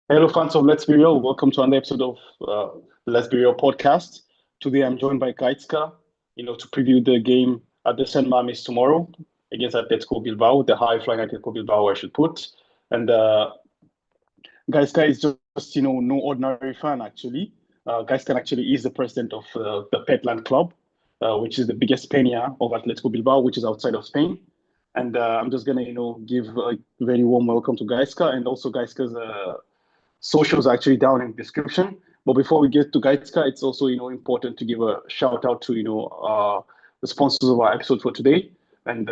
Hello, fans of Let's Be Real. Welcome to another episode of Let's Be Real podcast. Today, I'm joined by Gaizka, to preview the game at the San Mames tomorrow against Atletico Bilbao, the high-flying Atletico Bilbao, I should put. And Gaizka is just, no ordinary fan, actually. Gaizka actually is the president of the Pentland Club, which is the biggest peña of Atletico Bilbao, which is outside of Spain. And I'm just going to, give a very warm welcome to Gaizka, and also Gaizka's socials are actually down in the description. But before we get to Gaizka, it's also important to give a shout out to the sponsors of our episode for today, and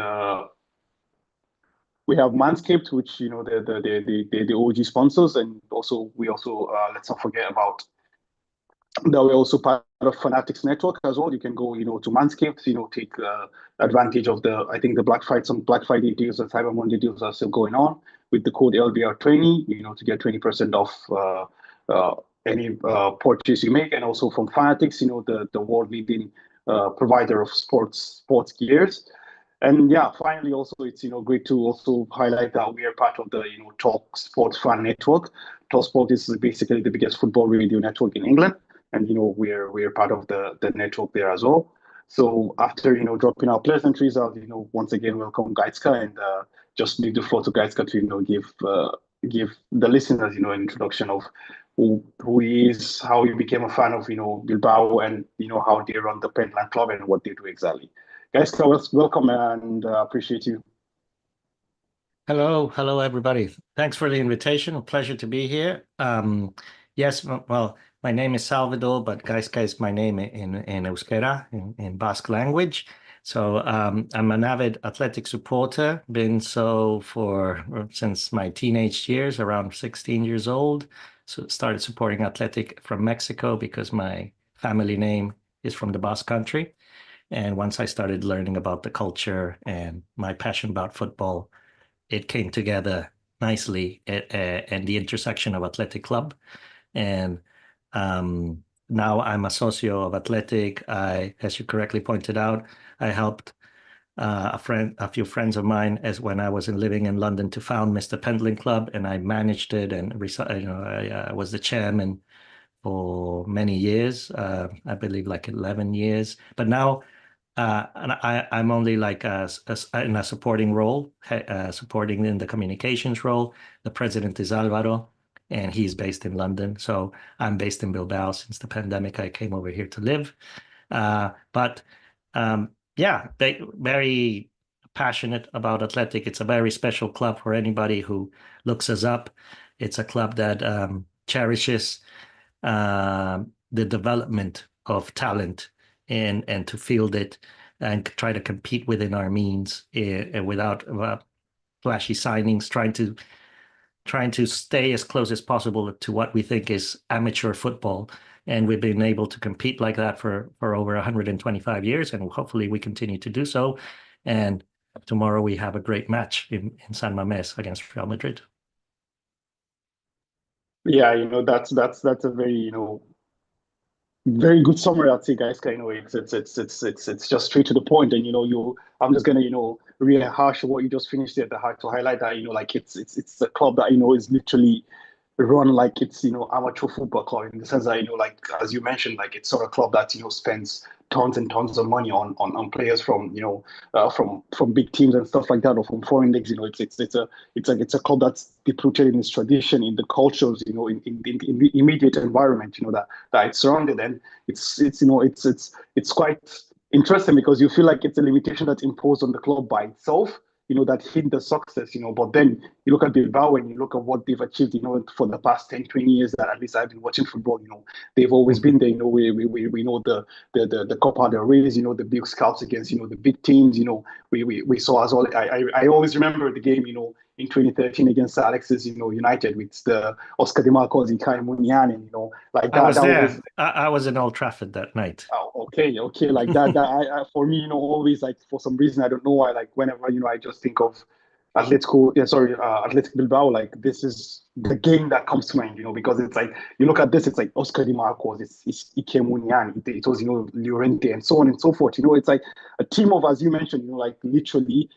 we have Manscaped, which the OG sponsors, and also let's not forget about that we're also part of Fanatics Network as well. You can go to Manscaped, take advantage of the Black Friday deals and Cyber Monday deals are still going on with the code LBR20, to get 20% off any purchase you make, and also from Fanatics, the world leading provider of sports gears. And yeah, finally, also it's great to also highlight that we are part of the Talksport Fan Network. Talksport is basically the biggest football radio network in England, and we're part of the network there as well. So after dropping our pleasantries, I'll once again welcome Gaizka, and just leave the floor to Gaizka to give the listeners an introduction of who he is, how he became a fan of Bilbao, and how they run the Pentland Club and what they do exactly. Guys, welcome and appreciate you. Hello, everybody. Thanks for the invitation. A pleasure to be here. Yes, well, my name is Salvador, but Gaizka is my name in Euskera, in Basque language. So I'm an avid athletic supporter, been so since my teenage years, around 16 years old. So started supporting Athletic from Mexico because my family name is from the Basque country. And once I started learning about the culture and my passion about football, it came together nicely at the intersection of Athletic Club. And now I'm a socio of Athletic. As you correctly pointed out, I helped a few friends of mine as when I was living in London to found Mr Pentland Club, and I managed it, and I was the chairman for many years. I believe like 11 years. But now and I'm only like in a supporting role, supporting in the communications role. The president is Alvaro, and he's based in London. So I'm based in Bilbao. Since the pandemic, I came over here to live. Yeah, very passionate about Athletic. It's a very special club for anybody who looks us up. It's a club that cherishes the development of talent and to field it and try to compete within our means without flashy signings, trying to stay as close as possible to what we think is amateur football. And we've been able to compete like that for over 125 years, and hopefully we continue to do so. And tomorrow we have a great match in San Mames against Real Madrid. Yeah, that's a very very good summary, I'd say, guys. It's just straight to the point, and I'm just gonna rehash what you just finished there to highlight that like it's a club that is literally run like it's amateur football club, in the sense that like as you mentioned, like it's sort of club that spends tons and tons of money on players from from big teams and stuff like that, or from foreign leagues. It's a club that's deep rooted in its tradition, in the cultures, in the immediate environment that it's surrounded. And it's quite interesting because you feel like it's a limitation that's imposed on the club by itself, that hinder success, but then you look at Bilbao and you look at what they've achieved, for the past 10, 20 years that at least I've been watching football, they've always been there, we know the Copa del Reyes, the big scouts against, the big teams, we saw as well. I always remember the game, in 2013 against Alex's, United with the Oscar Di Marcos, Kai Munian, and like that. I was there. I was in Old Trafford that night. Oh, okay, like that. For me, always like for some reason I don't know why. Like whenever I just think of Athletic Bilbao, like this is the game that comes to mind, because it's like you look at this, it's like Oscar Di Marcos, it's Ike Munian, it was Llorente, and so on and so forth. It's like a team of, as you mentioned, like literally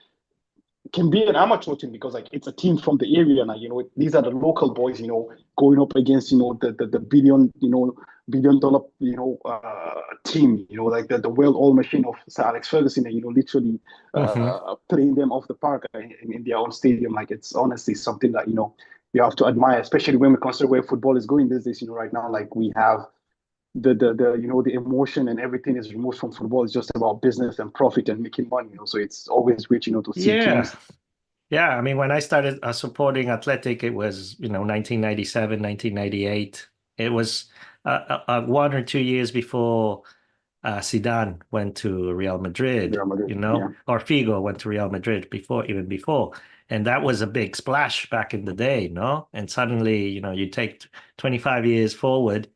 can be an amateur team because like it's a team from the area now. These are the local boys. Going up against the billion-dollar team. Like the well-oiled machine of Sir Alex Ferguson. Literally Hmm. playing them off the park in their own stadium. Like it's honestly something that you have to admire, especially when we consider where football is going these days. Right now, like we have the emotion and everything is removed from football. It's just about business and profit and making money. So it's always great, to see Yeah. teams. Yeah. I mean, when I started supporting Athletic, it was, 1997, 1998. It was 1 or 2 years before Zidane went to Real Madrid, Real Madrid, yeah, or Figo went to Real Madrid even before. And that was a big splash back in the day, no? And suddenly, you take 25 years forward,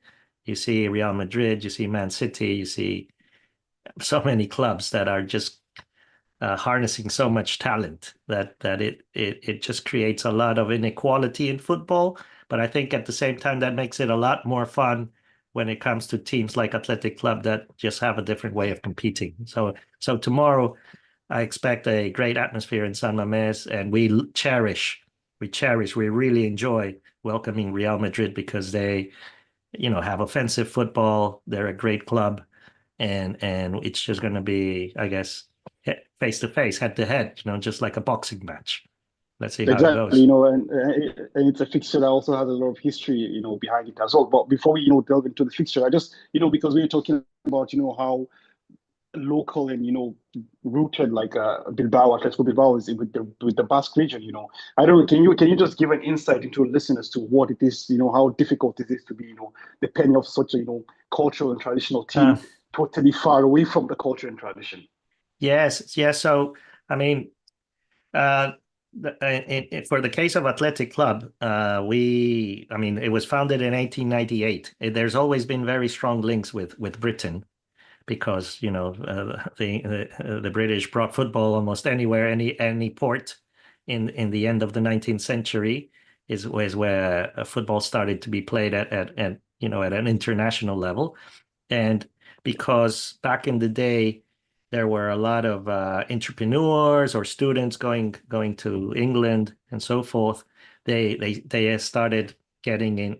you see Real Madrid, you see Man City, you see so many clubs that are just harnessing so much talent that it just creates a lot of inequality in football. But I think at the same time that makes it a lot more fun when it comes to teams like Athletic Club that just have a different way of competing. So tomorrow I expect a great atmosphere in San Mames, and we really enjoy welcoming Real Madrid because they, have offensive football. They're a great club, and it's just going to be, I guess, face to face, head to head, just like a boxing match. Let's see how it exactly. goes. And it's a fixture that also has a lot of history, behind it as well. But before we, delve into the fixture, I just, because we are talking about, how local and rooted like Bilbao, Atletico Bilbao is with the Basque region. I don't know. Can you just give an insight into listeners to what it is? How difficult it is to be the penny of such a cultural and traditional Uh, team totally far away from the culture and tradition. yes, yes. So, I mean, uh, for the case of Athletic Club, I mean, it was founded in 1898. There's always been very strong links with Britain because the British brought football almost anywhere, any port in the end of the 19th century was where football started to be played at an international level. And because back in the day, there were a lot of entrepreneurs or students going to England and so forth. They started getting in,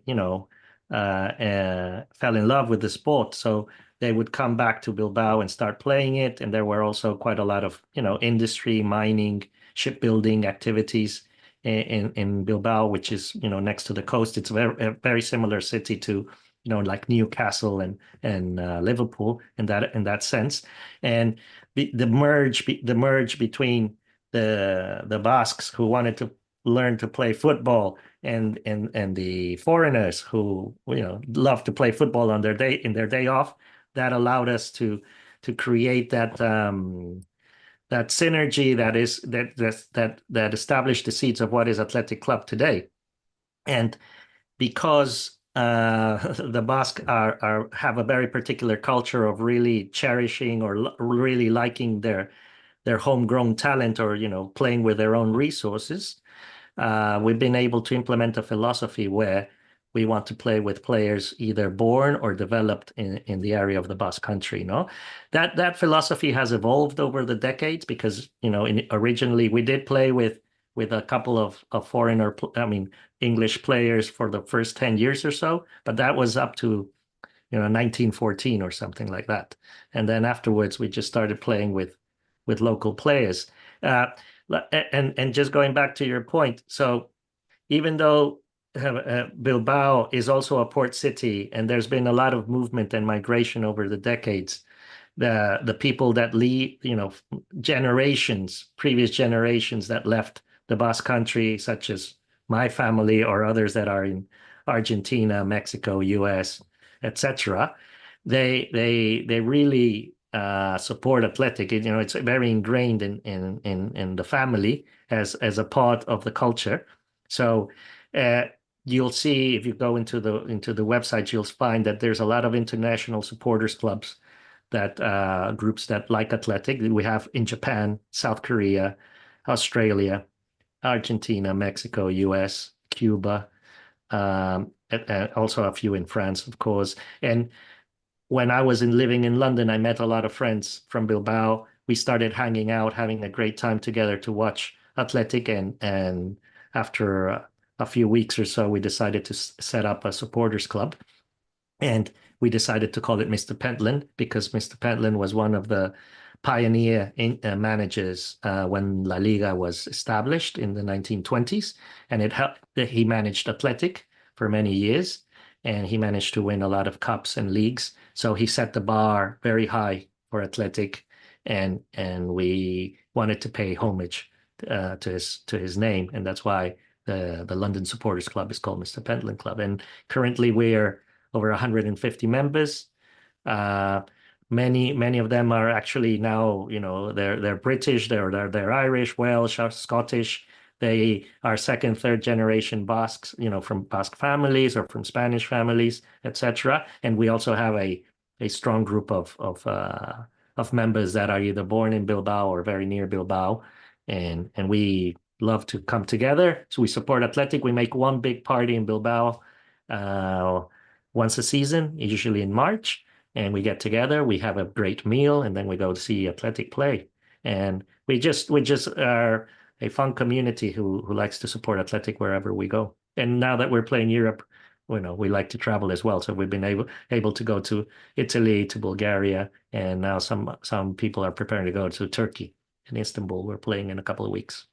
fell in love with the sport. So they would come back to Bilbao and start playing it. And there were also quite a lot of, industry, mining, shipbuilding activities in Bilbao, which is, next to the coast. It's a very similar city to, like Newcastle and Liverpool in that sense. And the merge between the Basques who wanted to learn to play football and the foreigners who love to play football on their day off, that allowed us to create that synergy that established the seeds of what is Athletic Club today. And because the Basque have a very particular culture of really cherishing or really liking their homegrown talent, or playing with their own resources, we've been able to implement a philosophy where we want to play with players either born or developed in the area of the Basque Country. No, that philosophy has evolved over the decades because originally we did play with a couple of foreigner, I mean English players for the first 10 years or so, but that was up to 1914 or something like that. And then afterwards we just started playing with local players. Uh, and just going back to your point, so even though Bilbao is also a port city and there's been a lot of movement and migration over the decades, the people that leave, previous generations that left the Basque Country, such as my family or others that are in Argentina, Mexico, US, etc., they really support Athletic. It's very ingrained in the family as a part of the culture. So uh, you'll see if you go into the website, you'll find that there's a lot of international supporters clubs, that groups that like Athletic. We have in Japan, South Korea, Australia, Argentina, Mexico, US, Cuba, and also a few in France, of course. And when I was living in London, I met a lot of friends from Bilbao. We started hanging out, having a great time together to watch Athletic, and after a few weeks or so, we decided to set up a supporters club, and we decided to call it Mr. Pentland because Mr. Pentland was one of the pioneer managers when La Liga was established in the 1920s, and he managed Athletic for many years, and he managed to win a lot of cups and leagues. So he set the bar very high for Athletic, and we wanted to pay homage to his name, and that's why the London Supporters Club is called Mr. Pentland Club. And currently we're over 150 members. Many of them are actually now, they're British, they're Irish, Welsh, Scottish. They are second, third generation Basques, from Basque families or from Spanish families, etc. And we also have a strong group of members that are either born in Bilbao or very near Bilbao, and we love to come together. So we support Athletic. We make one big party in Bilbao once a season, usually in March, and we get together. We have a great meal, and then we go to see Athletic play. And we just are a fun community who likes to support Athletic wherever we go. And now that we're playing Europe, we like to travel as well. So we've been able to go to Italy, to Bulgaria, and now some people are preparing to go to Turkey and Istanbul. We're playing in a couple of weeks.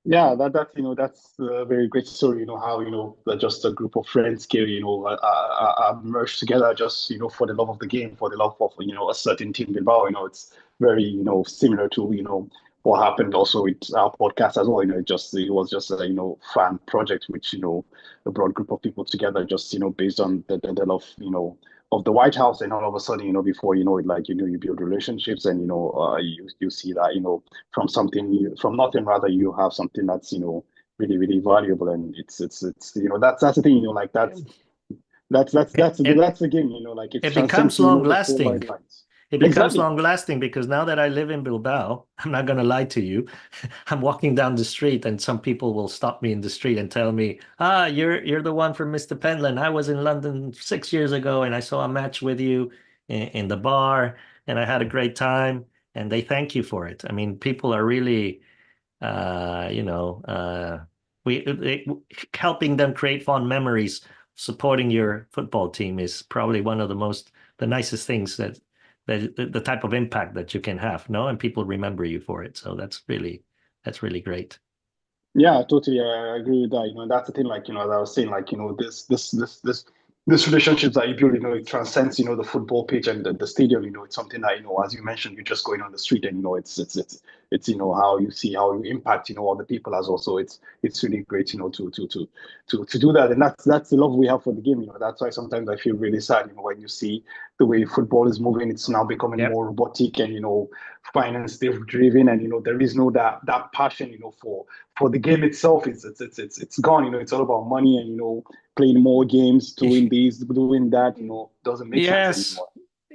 Yeah, that's a very great story. How that just a group of friends here, are merged together just for the love of the game, for the love of a certain team, Bilbao. It's very similar to what happened also with our podcast as well. It was just a fan project which a broad group of people together just based on the love of the White House, and all of a sudden before it, like you build relationships, and you see that from from nothing, rather you have something that's really really valuable. And it's that's the thing, like that's the game, like it transcends becomes long the four lasting. wide lines. It becomes Exactly. long lasting because now that I live in Bilbao, I'm not going to lie to you. I'm walking down the street and some people will stop me in the street and tell me, you're the one from Mr. Pentland. I was in London 6 years ago and I saw a match with you in the bar and I had a great time. And they thank you for it. I mean, people are really, helping them create fond memories. Supporting your football team is probably one of the nicest things that the type of impact that you can have, no? And people remember you for it. So that's really great. Yeah, totally. I agree with that. And that's the thing. Like, as I was saying, like, this relationships that you build, it transcends, the football pitch and the stadium. It's something that, as you mentioned, you're just going on the street, and it's how you see how you impact, other people as well. So it's really great, to do that. And that's the love we have for the game. That's why sometimes I feel really sad, when you see the way football is moving. It's now becoming Yep. more robotic and finance driven, and there is no that passion for the game itself. It's gone. It's all about money and playing more games, doing this, doing that. Doesn't make sense Yes. anymore.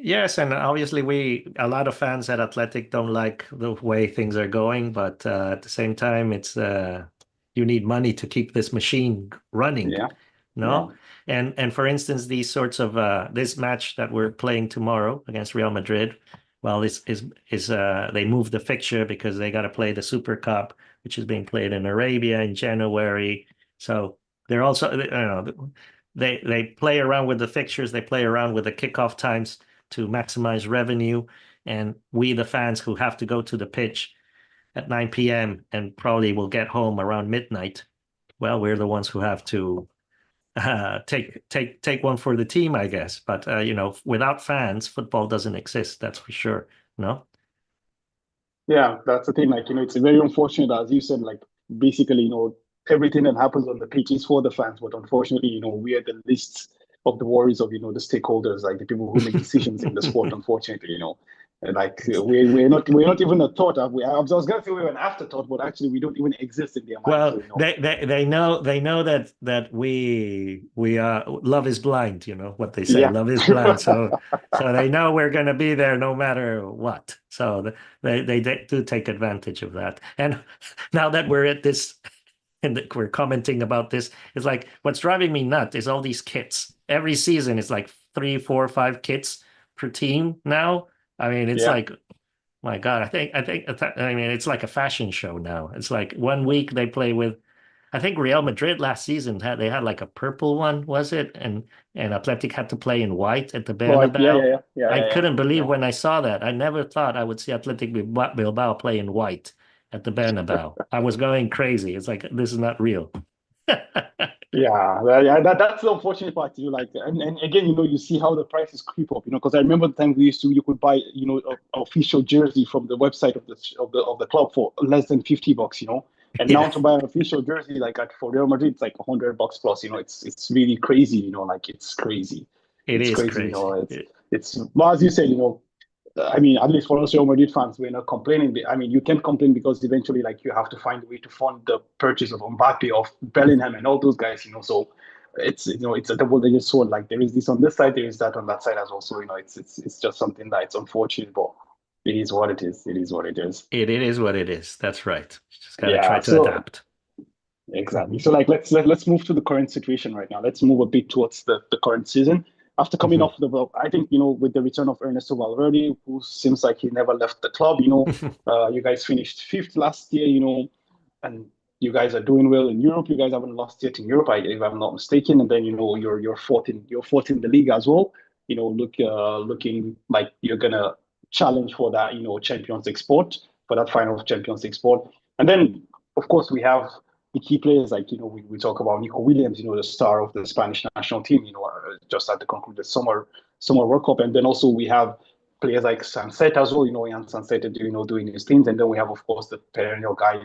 Yes, and obviously a lot of fans at Athletic don't like the way things are going, but at the same time, it's you need money to keep this machine running, Yeah, yeah, no? And for instance, these sorts of this match that we're playing tomorrow against Real Madrid, well, is they moved the fixture because they got to play the Super Cup, which is being played in Arabia in January. So they're also, they play around with the fixtures, they play around with the kickoff times to maximize revenue. And we, the fans who have to go to the pitch at 9 p.m. and probably will get home around midnight, well, we're the ones who have to take one for the team, I guess. But without fans, football doesn't exist. That's for sure. No. yeah. That's the thing. Like, it's very unfortunate, as you said. Like, basically, everything that happens on the pitch is for the fans, but unfortunately, we are the least of the worries of the stakeholders, like the people who make decisions in the sport. Unfortunately, and like we're not even a thought. I was gonna say we're an afterthought, but actually we don't even exist in their minds. Well, So they know that we are love is blind. You know what they say, yeah, love is blind. So they know we're going to be there no matter what. So they do take advantage of that. And now that we're at this and that we're commenting about this, it's like what's driving me nuts is all these kits. Every season it's like 3, 4, 5 kits per team now. I mean, it's yeah. like My God, I mean, it's like a fashion show now. It's like one week they play with, I think Real Madrid last season they had like a purple one, was it? And Athletic had to play in white at the Right. Yeah, yeah, Bernabeu. yeah, yeah, I yeah, yeah. couldn't believe Yeah. when I saw that. I never thought I would see Athletic Bilbao play in white at the Bernabeu. I was going crazy. It's like this is not real. Yeah, that's the unfortunate part. Like, and again, you see how the prices creep up. Because I remember the time you could buy, a official jersey from the website of the club for less than $50. And now Yeah, to buy an official jersey like for Real Madrid, it's like $100 plus. It's really crazy. Like it's crazy, it it's is crazy. crazy. It's well, as you said. I mean, at least for us Real Madrid fans, we're not complaining. I mean, you can't complain because eventually, like, you have to find a way to fund the purchase of Mbappe, of Bellingham, and all those guys. So it's a double-edged sword. Like, there is this on this side, there is that on that side as well. So it's just something that it's unfortunate, but it is what it is. It is what it is. It is what it is. That's right. Just gotta try Yeah. to So adapt. exactly. So like let's move to the current situation right now. Let's move a bit towards the current season. After coming Mhm. off I think with the return of Ernesto Valverde, who seems like he never left the club. You guys finished fifth last year. And you guys are doing well in Europe. You guys haven't lost yet in Europe, if I'm not mistaken. And then you're fourth in the league as well. Looking like you're gonna challenge for that Champions League spot, for that final Champions League spot. And then of course we have the key players, like we talk about Nico Williams, the star of the Spanish national team, just at the conclude the summer World Cup. And then also we have players like Sunset as well, Jan Sunset, doing his things. And then we have, of course, the perennial guy,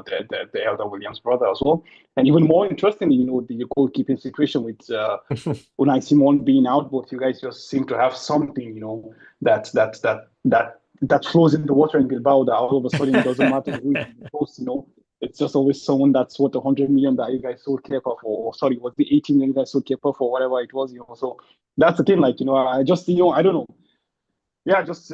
the elder Williams brother as well. And even more interestingly, the goalkeeping situation with Unai Simon being out, but you guys just seem to have something, that flows in the water in Bilbao, that all of a sudden it doesn't matter who is in the post. It's just always someone that's worth 100 million that you guys sold Kepa for, or sorry, was the 80 million you guys sold Kepa for, whatever it was. So that's the thing. Like, I just, I don't know. Yeah, just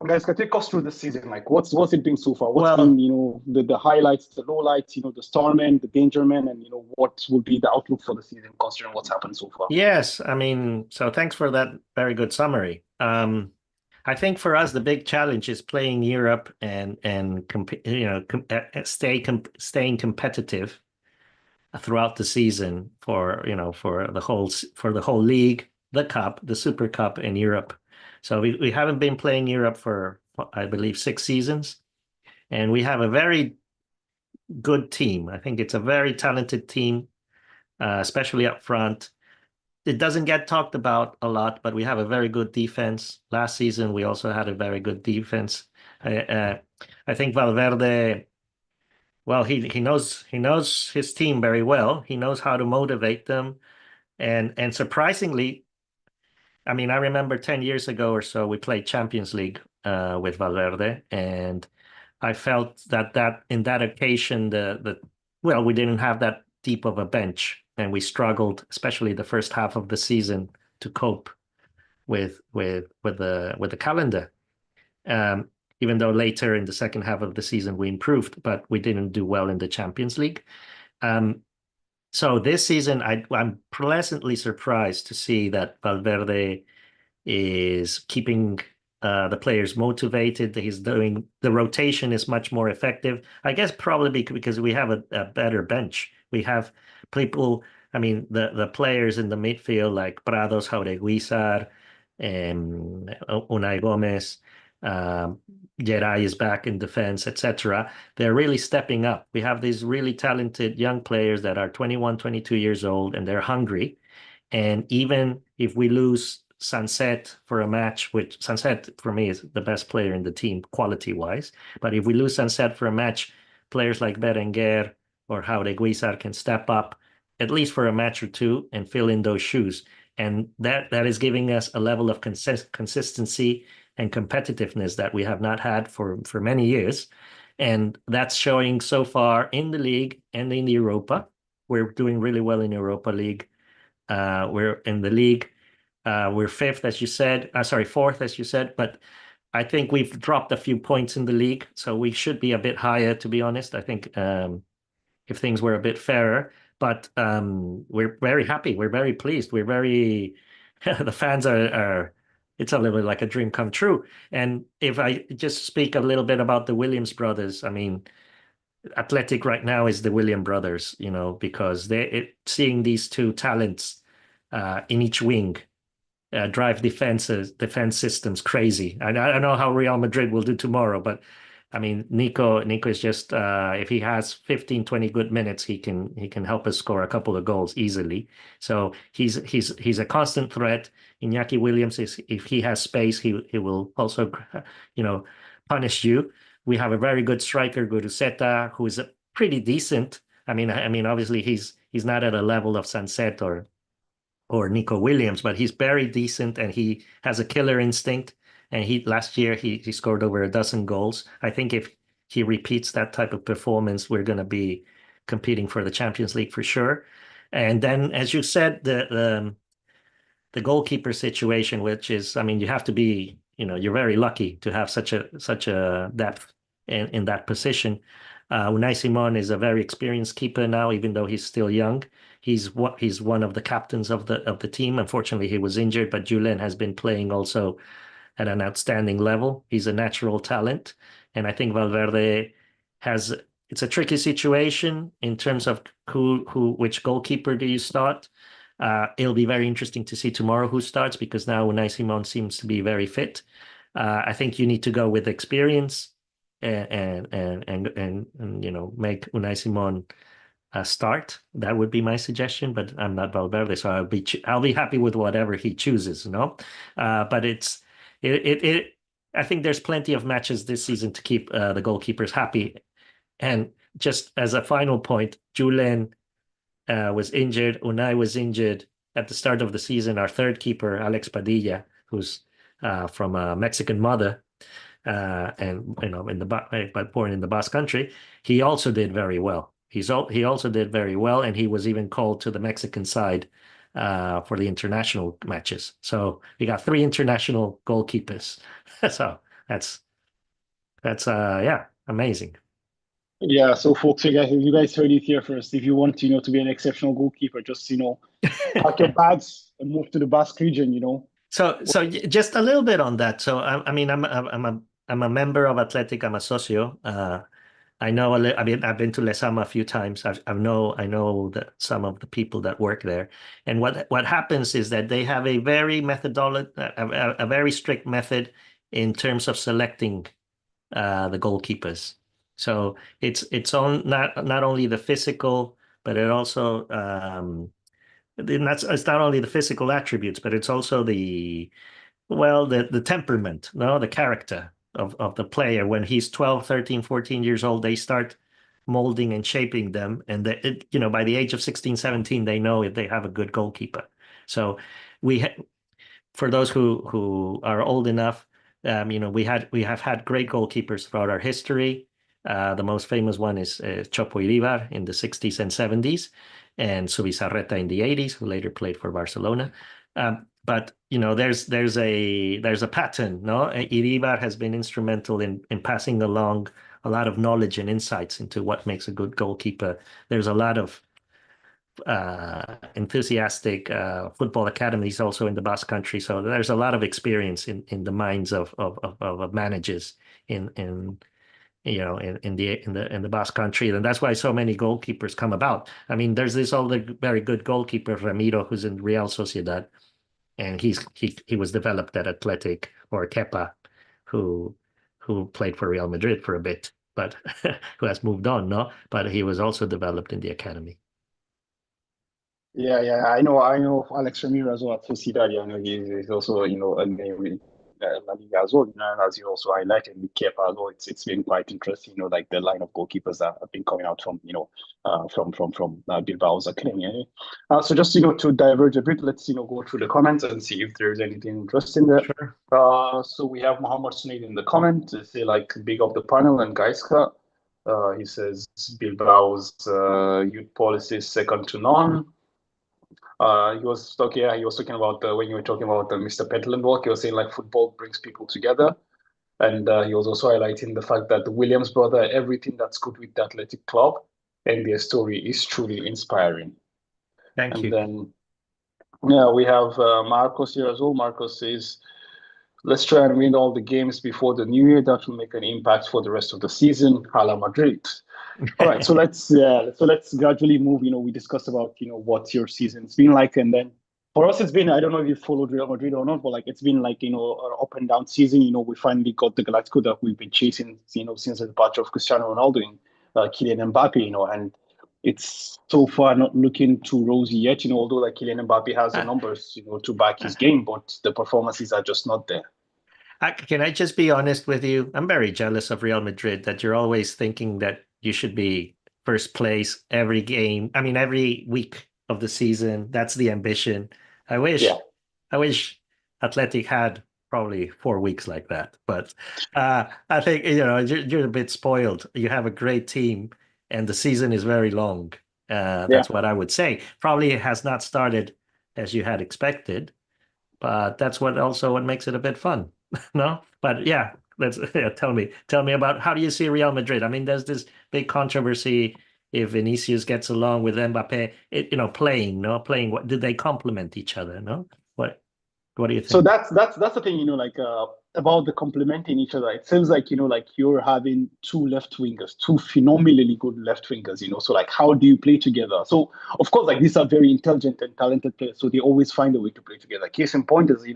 guys, can take us through the season. Like, what's it been so far? What's been, Well, the highlights, the lowlights, the starmen, the dangermen, and what will be the outlook for the season considering what's happened so far? yes, I mean, so thanks for that very good summary. I think for us the big challenge is playing Europe and staying competitive throughout the season for the whole league, the cup, the Super Cup in Europe. So we haven't been playing Europe for I believe 6 seasons, and we have a very good team. I think it's a very talented team, especially up front. It doesn't get talked about a lot, but we have a very good defense. Last season, we also had a very good defense. I think Valverde, well, he knows his team very well. He knows how to motivate them, and surprisingly, I mean, I remember 10 years ago or so, we played Champions League with Valverde, and I felt that in that occasion, well, we didn't have that deep of a bench, and we struggled, especially the first half of the season, to cope with the calendar. Um, Even though later in the second half of the season we improved, but we didn't do well in the Champions League. Um, so this season, I'm pleasantly surprised to see that Valverde is keeping the players motivated. He's doing the rotation is much more effective. I guess probably because we have a better bench. We have people. I mean, the players in the midfield like Prados, Jaureguizar, Unai Gomez, um, Geray is back in defense, etc. They're really stepping up. We have these really talented young players that are 21, 22 years old, and they're hungry. And even if we lose Sunset for a match, which Sunset for me is the best player in the team quality wise, but if we lose Sunset for a match, players like Berenguer or Jaureguizar can step up at least for a match or two and fill in those shoes. And that is giving us a level of consistency and competitiveness that we have not had for many years. And that's showing so far in the league and in the Europa. We're doing really well in Europa League. We're in the league. We're fifth, as you said. Sorry, fourth, as you said. But I think we've dropped a few points in the league, so we should be a bit higher, to be honest. I think if things were a bit fairer. But we're very happy. We're very pleased. We're very the fans are it's a little bit like a dream come true. And if I just speak a little bit about the Williams brothers, I mean, Athletic right now is the Williams brothers, because seeing these two talents in each wing drive defense systems crazy. I don't know how Real Madrid will do tomorrow, but I mean, Nico is just if he has 15, 20 good minutes, he can help us score a couple of goals easily. So he's a constant threat. Iñaki Williams is, if he has space, he will also punish you. We have a very good striker, Guruzeta, who is pretty decent. I mean, obviously he's not at a level of Sunset or Nico Williams, but he's very decent and he has a killer instinct. And last year he scored over a dozen goals. I think if he repeats that type of performance, we're going to be competing for the Champions League for sure. And then, as you said, the goalkeeper situation, which is, I mean, you have to be, you're very lucky to have such a depth in that position. Unai Simon is a very experienced keeper now, even though he's still young. He's one of the captains of the team. Unfortunately, he was injured, but Julen has been playing also at an outstanding level. He's a natural talent, and I think Valverde it's a tricky situation in terms of which goalkeeper do you start. It'll be very interesting to see tomorrow who starts, because now Unai Simon seems to be very fit. I think you need to go with experience and make Unai Simon start. That would be my suggestion, but I'm not Valverde, so I'll be happy with whatever he chooses, But I think there's plenty of matches this season to keep the goalkeepers happy. And just as a final point, Julen was injured. Unai was injured at the start of the season. Our third keeper, Alex Padilla, who's from a Mexican mother, and but born in the Basque Country, he also did very well. He also did very well, and he was even called to the Mexican side for the international matches. So we got 3 international goalkeepers. So that's amazing. Yeah, so folks, you guys heard it here first. If you want, to be an exceptional goalkeeper, just pack your bags and move to the Basque region. So just a little bit on that. So I'm a member of Athletic. I'm a socio. I know I've been to Lezama a few times. I know that some of the people that work there. And what happens is that they have a very a very strict method in terms of selecting the goalkeepers. So it's on not only the physical, but it also it's not only the physical attributes, but it's also the temperament, the character of the player. When he's 12, 13, 14 years old, they start molding and shaping them. And by the age of 16, 17, they know if they have a good goalkeeper. So for those who are old enough, we have had great goalkeepers throughout our history. The most famous one is Chopo Iribar in the 60s and 70s, and Zubizarreta in the 80s, who later played for Barcelona. But there's a pattern. No, Iribar has been instrumental in passing along a lot of knowledge and insights into what makes a good goalkeeper. There's a lot of enthusiastic football academies also in the Basque Country, so there's a lot of experience in the minds of managers in the Basque Country, and that's why so many goalkeepers come about. I mean, there's this other very good goalkeeper, Ramiro, who's in Real Sociedad, and he was developed at Athletic, or Kepa, who played for Real Madrid for a bit, but who has moved on, no? But he was also developed in the academy. Yeah, I know Alex Ramiro as well at Sociedad. I know he's also, a name in La Liga as well. And as you also highlighted with Kepa as well, it's been quite interesting, like the line of goalkeepers that have been coming out from, from Bilbao's academy. So just, to diverge a bit, let's, go through the comments and see if there's anything interesting there. Sure. So we have Mohammed Sunaid in the comment to say, big up the panel and Gaizka. He says Bilbao's youth policy is second to none. He was talking about when you were talking about the Mr Pentland work. He was saying football brings people together, and he was also highlighting the fact that the Williams brother, everything that's good with the athletic club, and their story is truly inspiring. Thank you. And then, we have Marcos here as well. Marcos says, let's try and win all the games before the new year. That will make an impact for the rest of the season. Hala Madrid. All right, so let's gradually move. We discussed about what your season's been like, and then for us, it's been, I don't know if you followed Real Madrid or not, but like it's been like an up and down season. We finally got the Galactico that we've been chasing, since the departure of Cristiano Ronaldo and Kylian Mbappe. And it's so far not looking too rosy yet. Although like Kylian Mbappe has the Uh, numbers, to back his game, but the performances are just not there. Can I just be honest with you? I'm very jealous of Real Madrid that you're always thinking that you should be first place every game. I mean, every week of the season. That's the ambition. I wish, Yeah. I wish Athletic had probably 4 weeks like that. But I think you're a bit spoiled. You have a great team, and the season is very long. Yeah. That's what I would say. Probably it has not started as you had expected, but that's what makes it a bit fun. No, but yeah, tell me about how do you see Real Madrid? I mean, there's this big controversy if Vinicius gets along with Mbappe, playing. What did they complement each other? No, what do you So think? that's the thing, about the complementing each other. It seems like, like you're having two left wingers, two phenomenally good left wingers. So like, how do you play together? So of course, like these are very intelligent and talented players, so they always find a way to play together. Case in point is,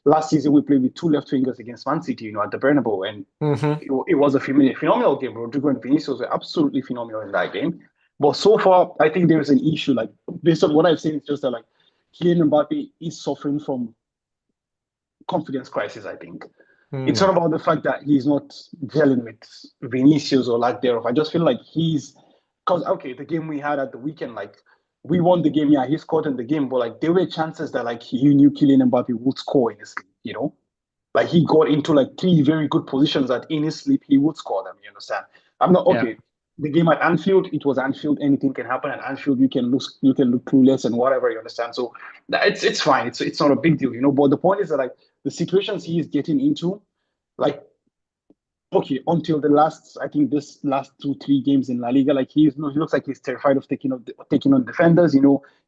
last season we played with two left wingers against Man City, at the Bernabeu, and Hmm. it was a phenomenal game. Rodrigo and Vinicius were absolutely phenomenal in that game. But so far, I think there's an issue. Like based on what I've seen, it's just that like Kylian Mbappe is suffering from confidence crisis, I think. It's not Hmm. about the fact that he's not gelling with Vinicius or lack thereof. I just feel like because, okay, the game we had at the weekend, like, we won the game. Yeah, he scored in the game, but like, there were chances that like he knew Kylian Mbappe would score in his sleep. Like, he got into like three very good positions that in his sleep he would score them. You understand? I'm not Yeah. okay. The game at Anfield, it was Anfield. Anything can happen at Anfield. You can look clueless and whatever. You understand? So it's fine. It's not a big deal. But the point is that like the situations he is getting into, like, okay, until I think this last 2-3 games in La Liga, like he looks like he's terrified of taking on defenders.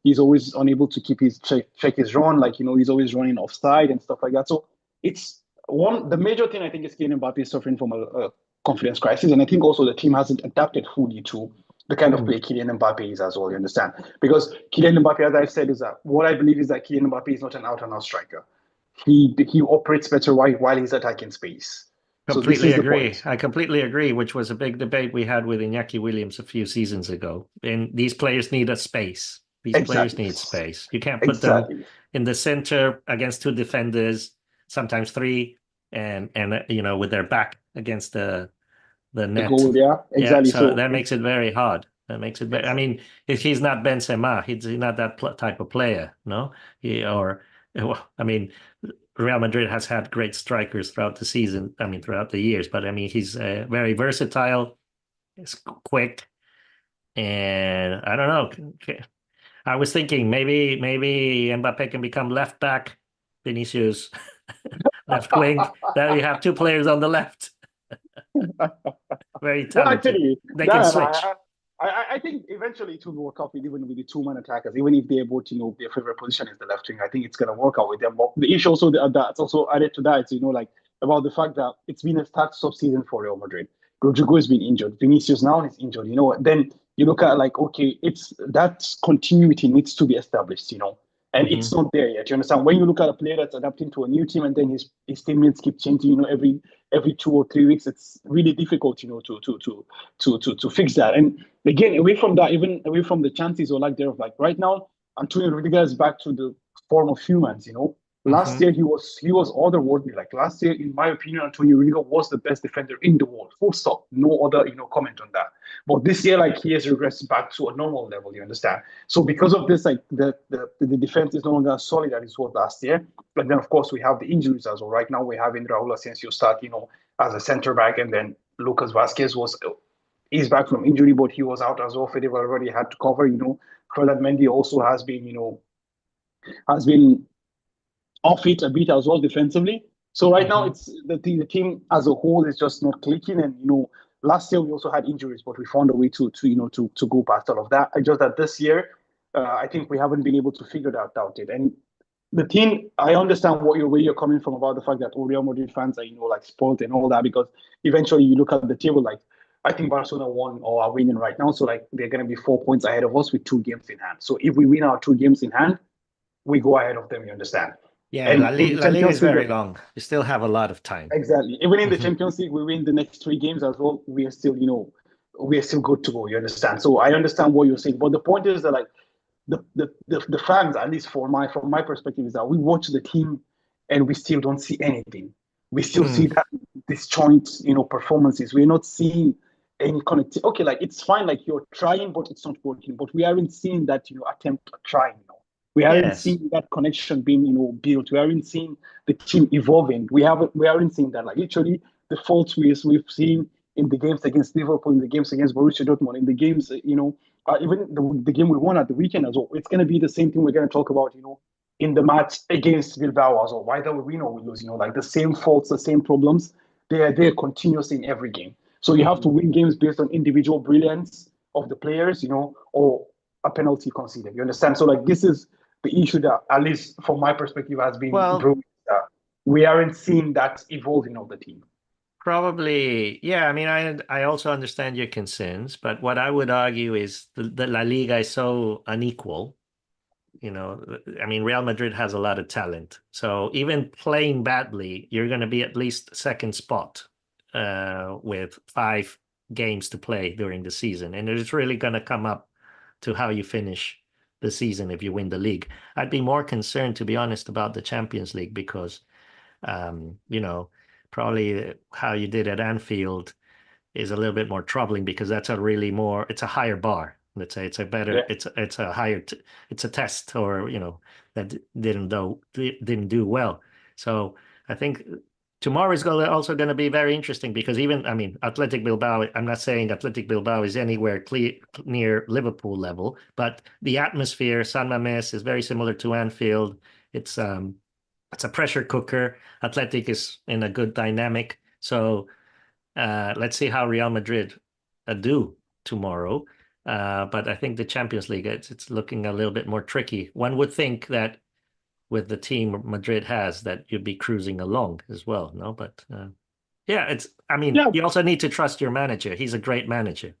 He's always unable to keep his check his run. Like, he's always running offside and stuff like that. So it's the major thing I think is Kylian Mbappe is suffering from a confidence crisis, and I think also the team hasn't adapted fully to the kind of Hmm. play Kylian Mbappe is as well. You understand? Because Kylian Mbappe, as I've said, is that what I believe is that Kylian Mbappe is not an out and out striker. He operates better while he's attacking space. So this Completely is the agree. point. I completely agree, which was a big debate we had with Iñaki Williams a few seasons ago. And these players need a space. These players Exactly. need space. You can't put them Exactly. in the center against two defenders, sometimes three, and with their back against the The net. goal, yeah, Yeah, exactly. so So that makes it very hard. That makes it very, I exactly. mean, if he's not Benzema, he's not that type of player, no? Well, I mean, Real Madrid has had great strikers throughout the season, I mean, throughout the years, but I mean, he's very versatile, he's quick, and I don't know. I was thinking maybe Mbappe can become left back, Vinicius left wing. There you have two players on the left, very Well, talented. actually, They can Dan, switch. I think eventually it will work out even with the two-man attackers, even if they're both, their favorite position is the left wing. I think it's going to work out with them. But the issue also that's also added to that is, like, about the fact that it's been a start-stop season for Real Madrid. Rodrigo has been injured. Vinicius now is injured. Then you look at like, okay, it's that continuity needs to be established. And it's Hmm. not there yet. You understand? When you look at a player that's adapting to a new team and then his teammates keep changing, every 2 or 3 weeks, it's really difficult, to fix that. And again, away from that, even away from the chances or lack thereof, like right now, Antonio Rudiger is back to the form of humans. Last Hmm. year he was otherworldly. Like last year, in my opinion, Antonio Rudiger was the best defender in the world. Full stop. No other comment on that. But this year, like he has regressed back to a normal level. You understand? So because of this, like the defense is no longer as solid as it was last year. But then of course we have the injuries as well. Right now we're having Raul Asensio start, as a center back, and then Lucas Vasquez is back from injury, but he was out as well. Fede already had to cover. Fred Mendy also has been off it a bit as well defensively. So right now, Hmm. it's the team as a whole is just not clicking. And last year we also had injuries, but we found a way to go past all of that. Just that this year, I think we haven't been able to figure that out yet. And the team, I understand where you're coming from about the fact that Real Madrid fans are, like spoiled and all that, because eventually you look at the table, like I think Barcelona won or are winning right now. So like they're going to be 4 points ahead of us with 2 games in hand. So if we win our 2 games in hand, we go ahead of them, you understand? Yeah, And in the La Liga is Champions League, very long. You still have a lot of time. exactly. Even in the Champions League, we win the next 3 games as well. We are still, we are still good to go. You understand? So I understand what you're saying, but the point is that like the fans, at least from my perspective, is that we watch the team and we still don't see anything. We still see that disjoint, performances. We're not seeing any connectivity. Okay, like it's fine, like you're trying, but it's not working. But we aren't seeing that attempt at trying. We aren't seeing that connection being built. We aren't seeing the team evolving. We aren't seeing that. Like literally, the faults we've seen in the games against Liverpool, in the games against Borussia Dortmund, in the games, even the game we won at the weekend as well. It's going to be the same thing we're going to talk about, in the match against Bilbao as well. Whether we win or we lose, like the same faults, the same problems, they are there continuous in every game. So you have to win games based on individual brilliance of the players, or a penalty conceded. You understand? So like this is the issue that, at least from my perspective, has been brewing. We aren't seeing that evolving of the team. Probably, yeah. I mean, I also understand your concerns, but what I would argue is the La Liga is so unequal. I mean, Real Madrid has a lot of talent. So even playing badly, you're going to be at least second spot with 5 games to play during the season. And it's really going to come up to how you finish the season if you win the league. I'd be more concerned, to be honest, about the Champions League because, probably how you did at Anfield is a little bit more troubling because that's it's a higher bar. Let's say it's a better, it's a higher, it's a test or, that didn't do well. So I think tomorrow is also going to be very interesting because Athletic Bilbao, I'm not saying Athletic Bilbao is anywhere near Liverpool level, but the atmosphere, San Mames is very similar to Anfield. It's a pressure cooker. Athletic is in a good dynamic. So let's see how Real Madrid do tomorrow. But I think the Champions League, it's looking a little bit more tricky. One would think that with the team Madrid has, that you'd be cruising along as well, no? But you also need to trust your manager. He's a great manager.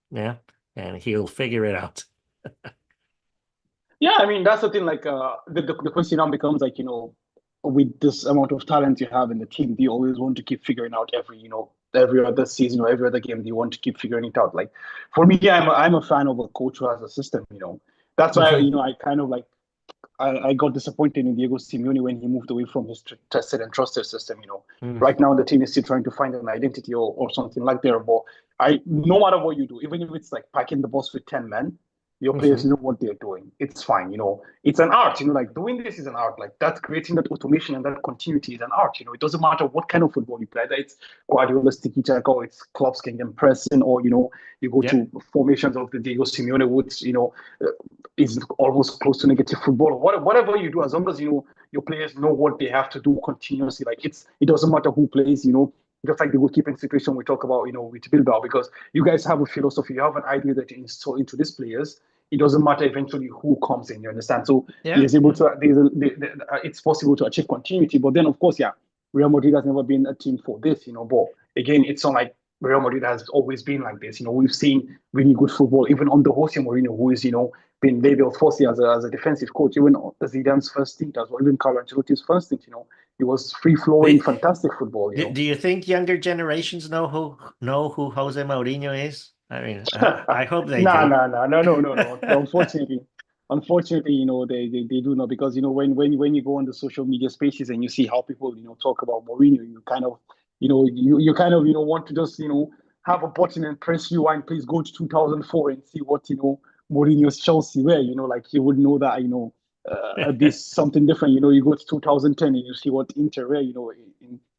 Yeah. And he'll figure it out. Yeah, I mean, that's the thing. Like, the question now becomes like, with this amount of talent you have in the team, do you always want to keep figuring out every other season or every other game? Do you want to keep figuring it out? Like, for me, I'm a fan of a coach who has a system. That's why I kind of like I got disappointed in Diego Simeone when he moved away from his tested and trusted system. Right now the team is still trying to find an identity or something like that. But no matter what you do, even if it's like packing the bus with 10 men. Your players know what they're doing. It's fine, It's an art, like doing this is an art. Like that, creating that automation and that continuity is an art. It doesn't matter what kind of football you play. Either it's Guardiola's tiki-taka, or it's Klopp's Kingdom pressing, or you go to formations of the Diego Simeone, which is almost close to negative football. Whatever you do, as long as your players know what they have to do continuously. Like it doesn't matter who plays. Just like the goalkeeping situation we talk about, with Bilbao, because you guys have a philosophy, you have an idea that you install into these players. It doesn't matter eventually who comes in, you understand? So he's able to, it's possible to achieve continuity. But then, of course, Real Madrid has never been a team for this, But again, it's not like Real Madrid has always been like this. We've seen really good football, even under Jose Mourinho, who is, been labeled firstly as a defensive coach, even Zidane's first stint as well, even Carlo Ancelotti's first stint, It was free-flowing, fantastic football. Do you think younger generations know who Jose Mourinho is? I mean, I hope they do. No. Unfortunately, they do not, because when you go on the social media spaces and you see how people talk about Mourinho, you kind of want to just have a button and press rewind. Please go to 2004 and see what Mourinho's Chelsea were. Like you would know that this something different. You go to 2010 and you see what Inter were.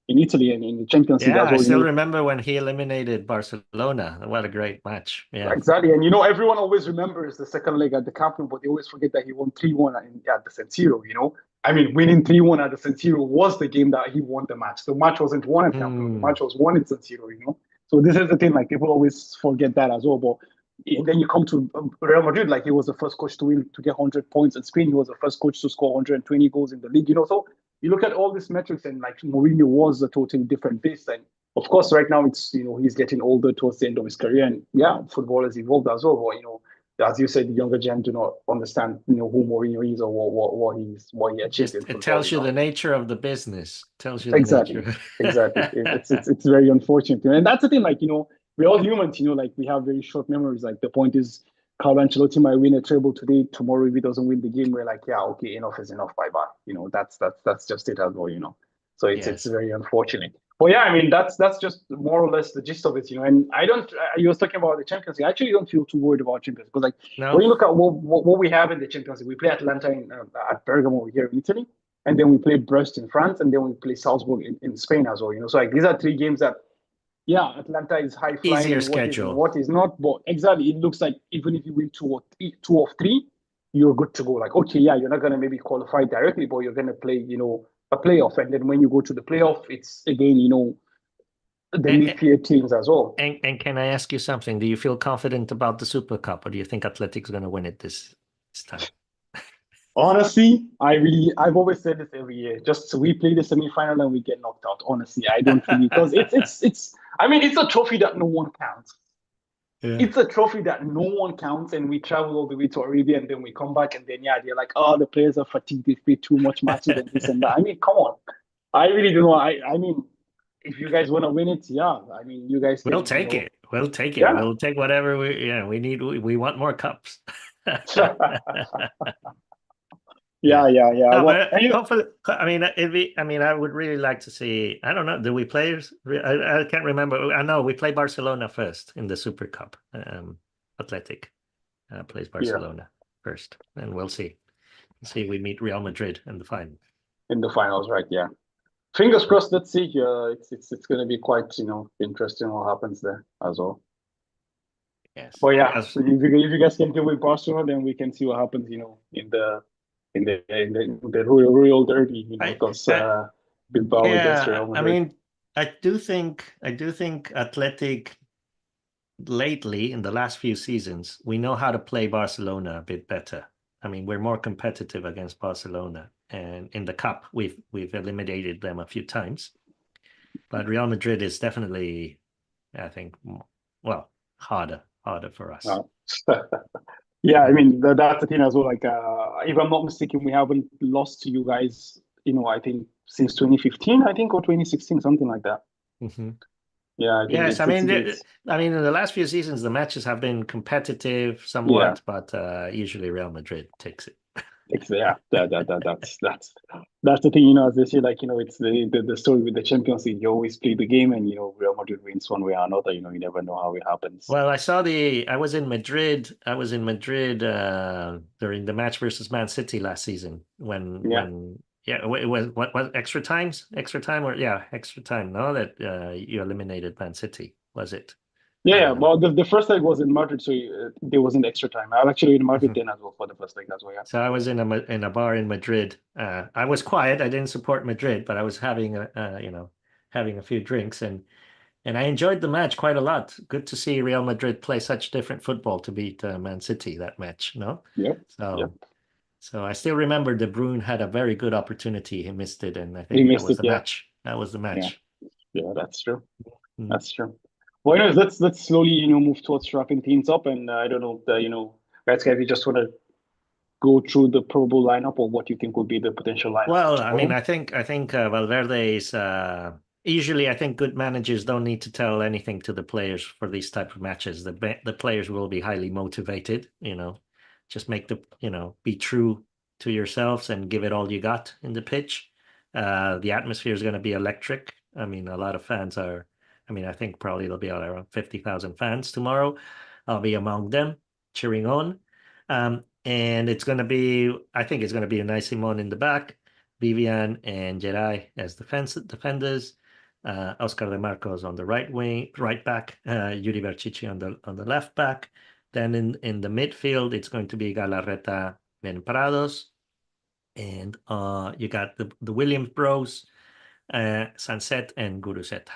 In Italy and in the Champions League as well. I still remember when he eliminated Barcelona. What a great match. Yeah, exactly. And everyone always remembers the second leg at the Camp Nou, but they always forget that he won 3-1 at the San Siro. I mean, winning 3-1 at the San Siro was the game that he won the match. The match wasn't won at Camp Nou. The match was won in San Siro. So this is the thing. Like people always forget that as well. But and then you come to Real Madrid, like he was the first coach to win, to get 100 points. In Spain, he was the first coach to score 120 goals in the league. So you look at all these metrics, and like Mourinho was a totally different beast. And of course, right now it's he's getting older towards the end of his career, and yeah, football has evolved as well. But as you said, the younger gen do not understand who Mourinho is or what he achieved Just in it football. tells you the nature of the business. Tells you the Exactly, nature. exactly. It's very unfortunate, and that's the thing. Like we're all humans. Like we have very short memories. Like the point is, Carlo Ancelotti might win a treble today. Tomorrow, if he doesn't win the game, we're like, yeah, okay, enough is enough. Bye bye. That's just it as well. So it's Yes. very unfortunate. But yeah, I mean that's just more or less the gist of it. And I don't. You was talking about the Champions League. I actually don't feel too worried about Champions because like when No? you look at what we have in the Champions League, we play Atlanta at Bergamo here in Italy, and then we play Brest in France, and then we play Salzburg in Spain as well. So like these are three games that, yeah, Atlanta is high flying Easier and what is and schedule. what is not. But exactly, it looks like even if you win two of three, you're good to go. Like, okay, yeah, you're not gonna maybe qualify directly, but you're gonna play, a playoff. And then when you go to the playoff, it's again, the And, mid-tier teams as well. and can I ask you something? Do you feel confident about the Super Cup, or do you think Atletic's going to win it this time? Honestly, I've always said this every year. Just we play the semi-final and we get knocked out. Honestly, I don't really because it's. I mean, it's a trophy that no one counts. Yeah. It's a trophy that no one counts, and we travel all the way to Arabia, and then we come back, and then yeah, they're like, oh, the players are fatigued, they've played too much matches and this and that. I mean, come on, I really don't know. I mean, if you guys want to win it, yeah, I mean, you guys We'll can, take it. We'll take it. yeah. We'll take whatever we need. We want more cups. Yeah. Yeah. No, Well, but hopefully, I mean, I would really like to see. I don't know. Do we play? I can't remember. I know we play Barcelona first in the Super Cup. Athletic plays yeah, Barcelona first, and we'll see. See, if we meet Real Madrid in the final. in the finals, right? Yeah. Fingers crossed. Let's see. It's going to be quite interesting what happens there as well. Yes. But yeah, Yes. if you guys can deal with Barcelona, then we can see what happens. In the Royal Derby. I, Because I Bilbao against yeah. Real I Madrid. mean, I do think Athletic lately in the last few seasons we know how to play Barcelona a bit better. I mean, we're more competitive against Barcelona, and in the cup we've eliminated them a few times. But Real Madrid is definitely, I think, well, harder for us. Uh, yeah, I mean that's the thing as well. Like, if I'm not mistaken, we haven't lost to you guys. I think since 2015, I think, or 2016, something like that. Mhm. Yeah, I think Yes, it's it's it's I mean, in the last few seasons, the matches have been competitive yeah. somewhat, but usually Real Madrid takes it. Yeah, that's the thing, as they say, like, it's the story with the Champions League. You always play the game, and Real Madrid wins one way or another. You never know how it happens. Well, I was in Madrid. I was in Madrid during the match versus Man City last season Yeah, yeah, it was what extra time, or yeah, extra time. No, that you eliminated Man City, was it? yeah. Um, Well, the first leg was in Madrid, so there wasn't extra time. I was actually in Madrid mhm. then as well for the first leg as well. Yeah, So I was in a bar in Madrid. I was quiet. I didn't support Madrid, but I was having having a few drinks, and I enjoyed the match quite a lot. Good to see Real Madrid play such different football to beat Man City that match. No, yep, yep. so I still remember De Bruyne had a very good opportunity. He missed it, and I We think that missed was it. the Yeah, match. That was the yeah, match. yeah. That's true. Mm. That's true. Well, let's slowly move towards wrapping things up, and I don't know, guys, if you just want to go through the Pro Bowl lineup or what you think would be the potential lineup for Well, I mean, tomorrow. I think Valverde is usually I think good managers don't need to tell anything to the players for these type of matches. The players will be highly motivated, just make be true to yourselves and give it all you got in the pitch. The atmosphere is going to be electric. I mean, a lot of fans are. I mean, I think probably there'll be around 50,000 fans tomorrow. I'll be among them cheering on. And I think it's going to be Unai Simon in the back, Vivian and Geray as defenders, Oscar de Marcos on the right back, Yuri Berchichi on the left back. Then in the midfield, it's going to be Galarreta, Ben Prados, and you got the Williams Bros, Sanset and Guruzeta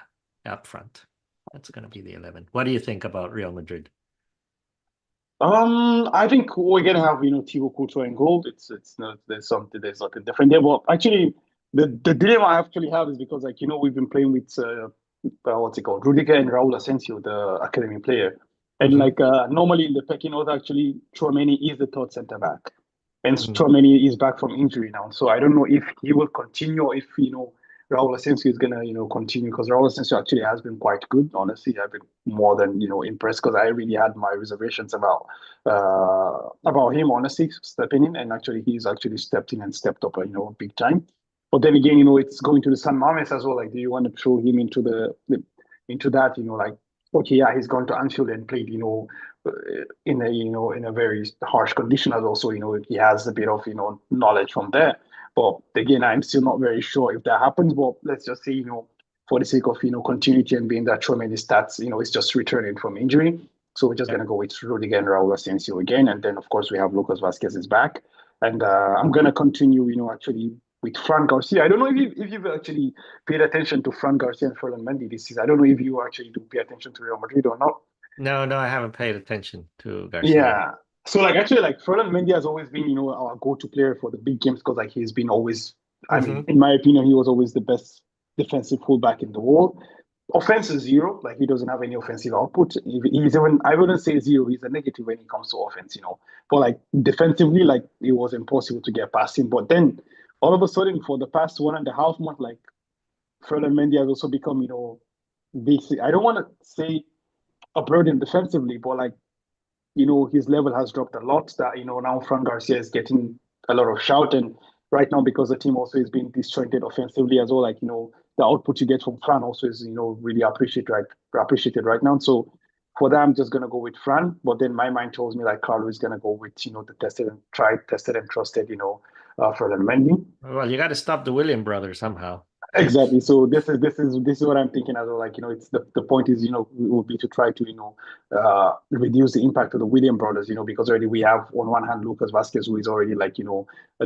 up front. That's going to be the 11. What do you think about Real Madrid? I think we're gonna have Thibaut Courtois in goal. It's not there's nothing different there. But actually, the dilemma I actually have is because like we've been playing with what's it called, Rudiger and Raul Asensio, the academy player, and Hmm. like normally in the pecking order, actually Tchouaméni is the third centre back, and Hmm. Tchouaméni is back from injury now. So I don't know if he will continue or if Raul Asensio is gonna continue because Raul Asensio actually has been quite good. Honestly, I've been more than impressed because I really had my reservations about him, honestly, stepping in, and actually he's actually stepped in and stepped up, big time. But then again, it's going to the San Mames as well. Like, do you want to throw him into that? Like, okay, yeah, he's gone to Anfield and played, uh, in a very harsh condition as well. So he has a bit of knowledge from there. But again, I'm still not very sure if that happens. But let's just say for the sake of continuity and being that tremendous stats, it's just returning from injury. So we're just Yeah. gonna go with Rudiger and Raul Asensio again, and then of course we have Lucas Vasquez is back, and I'm gonna continue, actually with Fran Garcia. I don't know if you've actually paid attention to Fran Garcia and Ferland Mendy this season. I don't know if you actually do pay attention to Real Madrid or not. No, no, I haven't paid attention to Garcia. Yeah. So like actually like Ferland Mendy has always been our go-to player for the big games because like he's been always. I mean, Hmm. in my opinion, he was always the best defensive fullback in the world. Offense is zero. Like he doesn't have any offensive output. He's even I wouldn't say zero. He's a negative when it comes to offense. But like defensively, like it was impossible to get past him. But then all of a sudden, for the past 1.5 months, like Ferland Mendy has also become, basic. I don't want to say a burden defensively, but like his level has dropped a lot. That now Fran Garcia is getting a lot of shout, and right now because the team also is being disjointed offensively as well. Like the output you get from Fran also is really appreciated right now. So for that, I'm just gonna go with Fran. But then my mind tells me like Carlo is gonna go with the tested and trusted Ferland Mendy. Well, you got to stop the William brothers somehow. Exactly. So this is what I'm thinking as well. Like it's the point is will be to try to reduce the impact of the William brothers. Because already we have on one hand Lucas Vasquez who is already like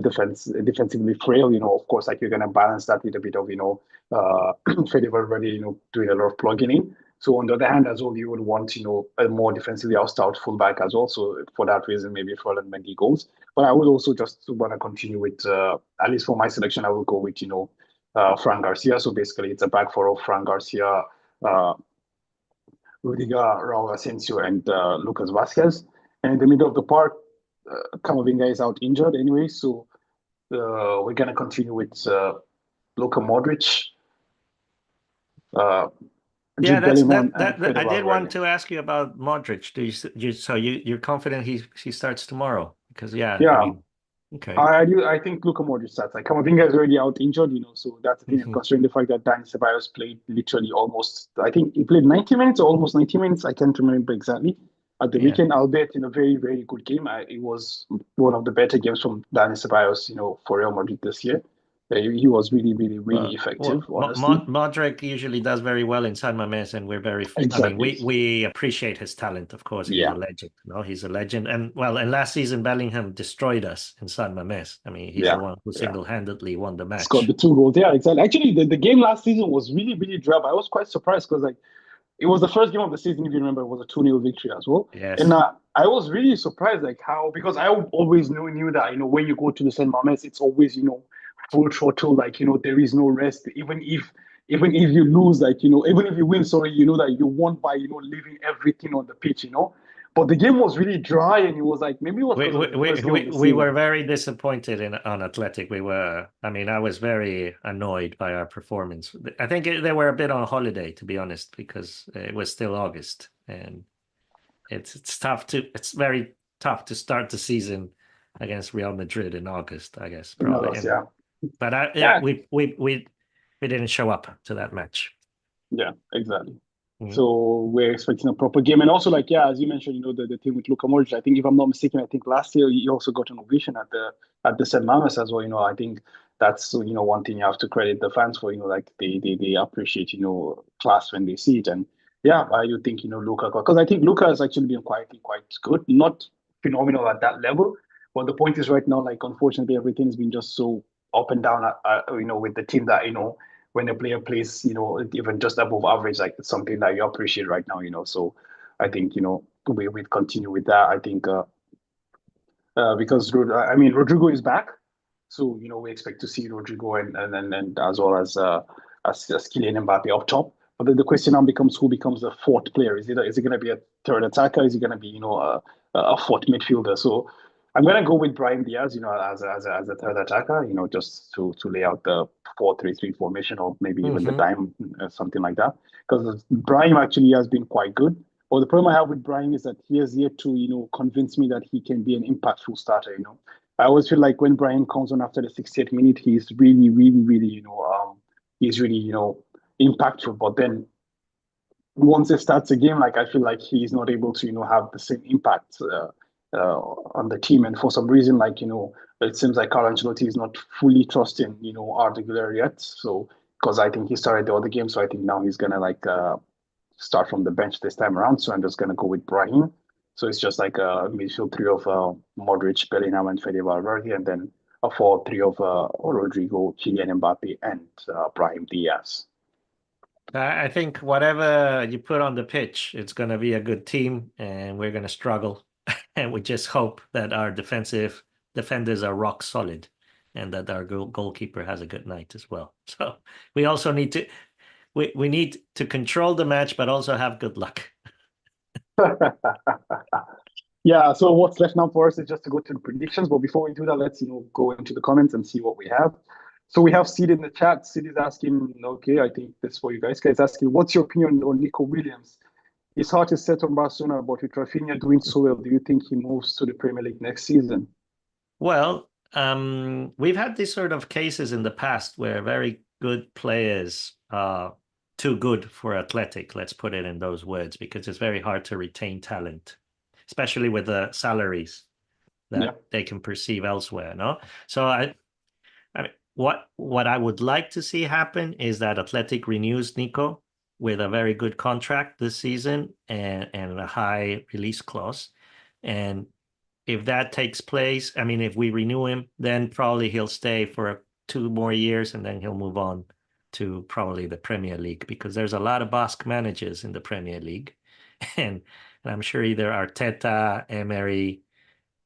defensively frail. Of course like you're gonna balance that with a bit of Fede already doing a lot of plugging in. So on the other hand as well you would want a more defensively stout fullback as well. So for that reason maybe Ferland Mendy goes. But I would also just want to continue with at least for my selection I will go with Fran Garcia. So basically, it's a back four of Fran Garcia, uh, Rudiger, Raul Asensio, and Lucas Vasquez. And in the middle of the park, Camavinga is out injured anyway. So we're going to continue with Luka Modric, uh, Yeah, Jude that's Bellingham, that and that, Fede that I did want Valverde. to ask you about Modric. So you're confident he starts tomorrow? Because yeah, I Yeah, mean, okay. I think Luka Modric starts. Like Camavinga is already out injured, so that's the thing. And Hmm. considering the fact that Dani Ceballos played literally almost, I think he played 90 minutes or almost 90 minutes. I can't remember exactly at the Yeah. weekend, albeit in a very, very good game. It was one of the better games from Dani Ceballos, for Real Madrid this year. He was really, really, really effective, honestly. Modric usually does very well in San Mames, and I mean, Exactly. we appreciate his talent. Of course, he's a Yeah. legend. He's a legend. And last season Bellingham destroyed us in San Mames. I mean, he's the Yeah. one who Yeah. single-handedly won the Scored the match. two goals. Yeah, exactly. Actually, the game last season was really, really drab. I was quite surprised because like it was the first game of the season, if you remember, it was a 2-0 victory as well. And Yes. I was really surprised, like how, because I always knew that, when you go to the San Mames, it's always, full throttle, like, there is no rest. Even if you lose, like, even if you win, sorry, you know that you won by, leaving everything on the pitch. But the game was really dry and it was like, maybe it was We because it we was the we first game of we the we were season. very disappointed on Athletic. I mean, I was very annoyed by our performance. I think they were a bit on holiday, to be honest, because it was still August, and it's very tough to start the season against Real Madrid in August, I guess, In probably. August, yeah. But yeah, Yeah, we didn't show up to that match. yeah, exactly. Mhm. So we're expecting a proper game. And also, like, yeah, as you mentioned, the team with Luka Modric, I think if I'm not mistaken, I think last year he also got an ovation at the San Mames as well. I think that's one thing you have to credit the fans for, like they appreciate, class when they see it. And yeah, I do think, Luka, because I think Luka has actually been quietly quite good, not phenomenal at that level. But the point is right now, like unfortunately everything's been just so up and down with the team that, when a player plays, even just above average, like it's something that you appreciate right now. So I think, we continue with that. I think because Rodrigo is back, so we expect to see Rodrigo and as well as Kylian Mbappe up top. But then the question now becomes who becomes the fourth player. Is it going to be a third attacker? Is it going to be a fourth midfielder? So I'm going to go with Brahim Diaz, as a third attacker, just to lay out the 4-3-3 formation, or maybe even the time, something like that. Because Brahim actually has been quite good. But the problem I have with Brahim is that he has yet to, convince me that he can be an impactful starter. I always feel like when Brahim comes on after the 60th minute, he's really, really, really, he's really, impactful. But then once he starts a game, like I feel like he's not able to, have the same impact on the team. And for some reason, it seems like Carlo Ancelotti is not fully trusting, Arda Güler yet. So because I think he started the other game, so I think now he's gonna start from the bench this time around. So I'm just gonna go with Brahim. So it's just like a midfield three of Modric, Bellingham, and Fede Valverde, and then a 4-3 of Rodrigo, Kylian Mbappe, and Brahim Diaz. I think whatever you put on the pitch, it's going to be a good team, and we're going to struggle. And we just hope that our defenders are rock solid, and that our goalkeeper has a good night as well. So we also need to we need to control the match, but also have good luck. Yeah, so what's left now for us is just to go to the predictions. But before we do that, let's go into the comments and see what we have. So we have Sid in the chat. Sid is asking, okay, I think that's for you guys. Guys asking, what's your opinion on Nico Williams? His heart is set on Barcelona, but with Rafinha doing so well, do you think he moves to the Premier League next season? Well, we've had these sort of cases in the past where very good players are too good for Athletic, let's put it in those words, because it's very hard to retain talent, especially with the salaries that they can perceive elsewhere, no? So I mean, what I would like to see happen is that Athletic renews Nico with a very good contract this season and a high release clause. And if that takes place, I mean, if we renew him, then probably he'll stay for 2 more years, and then he'll move on to probably the Premier League, because there's a lot of Basque managers in the Premier League. And I'm sure either Arteta, Emery,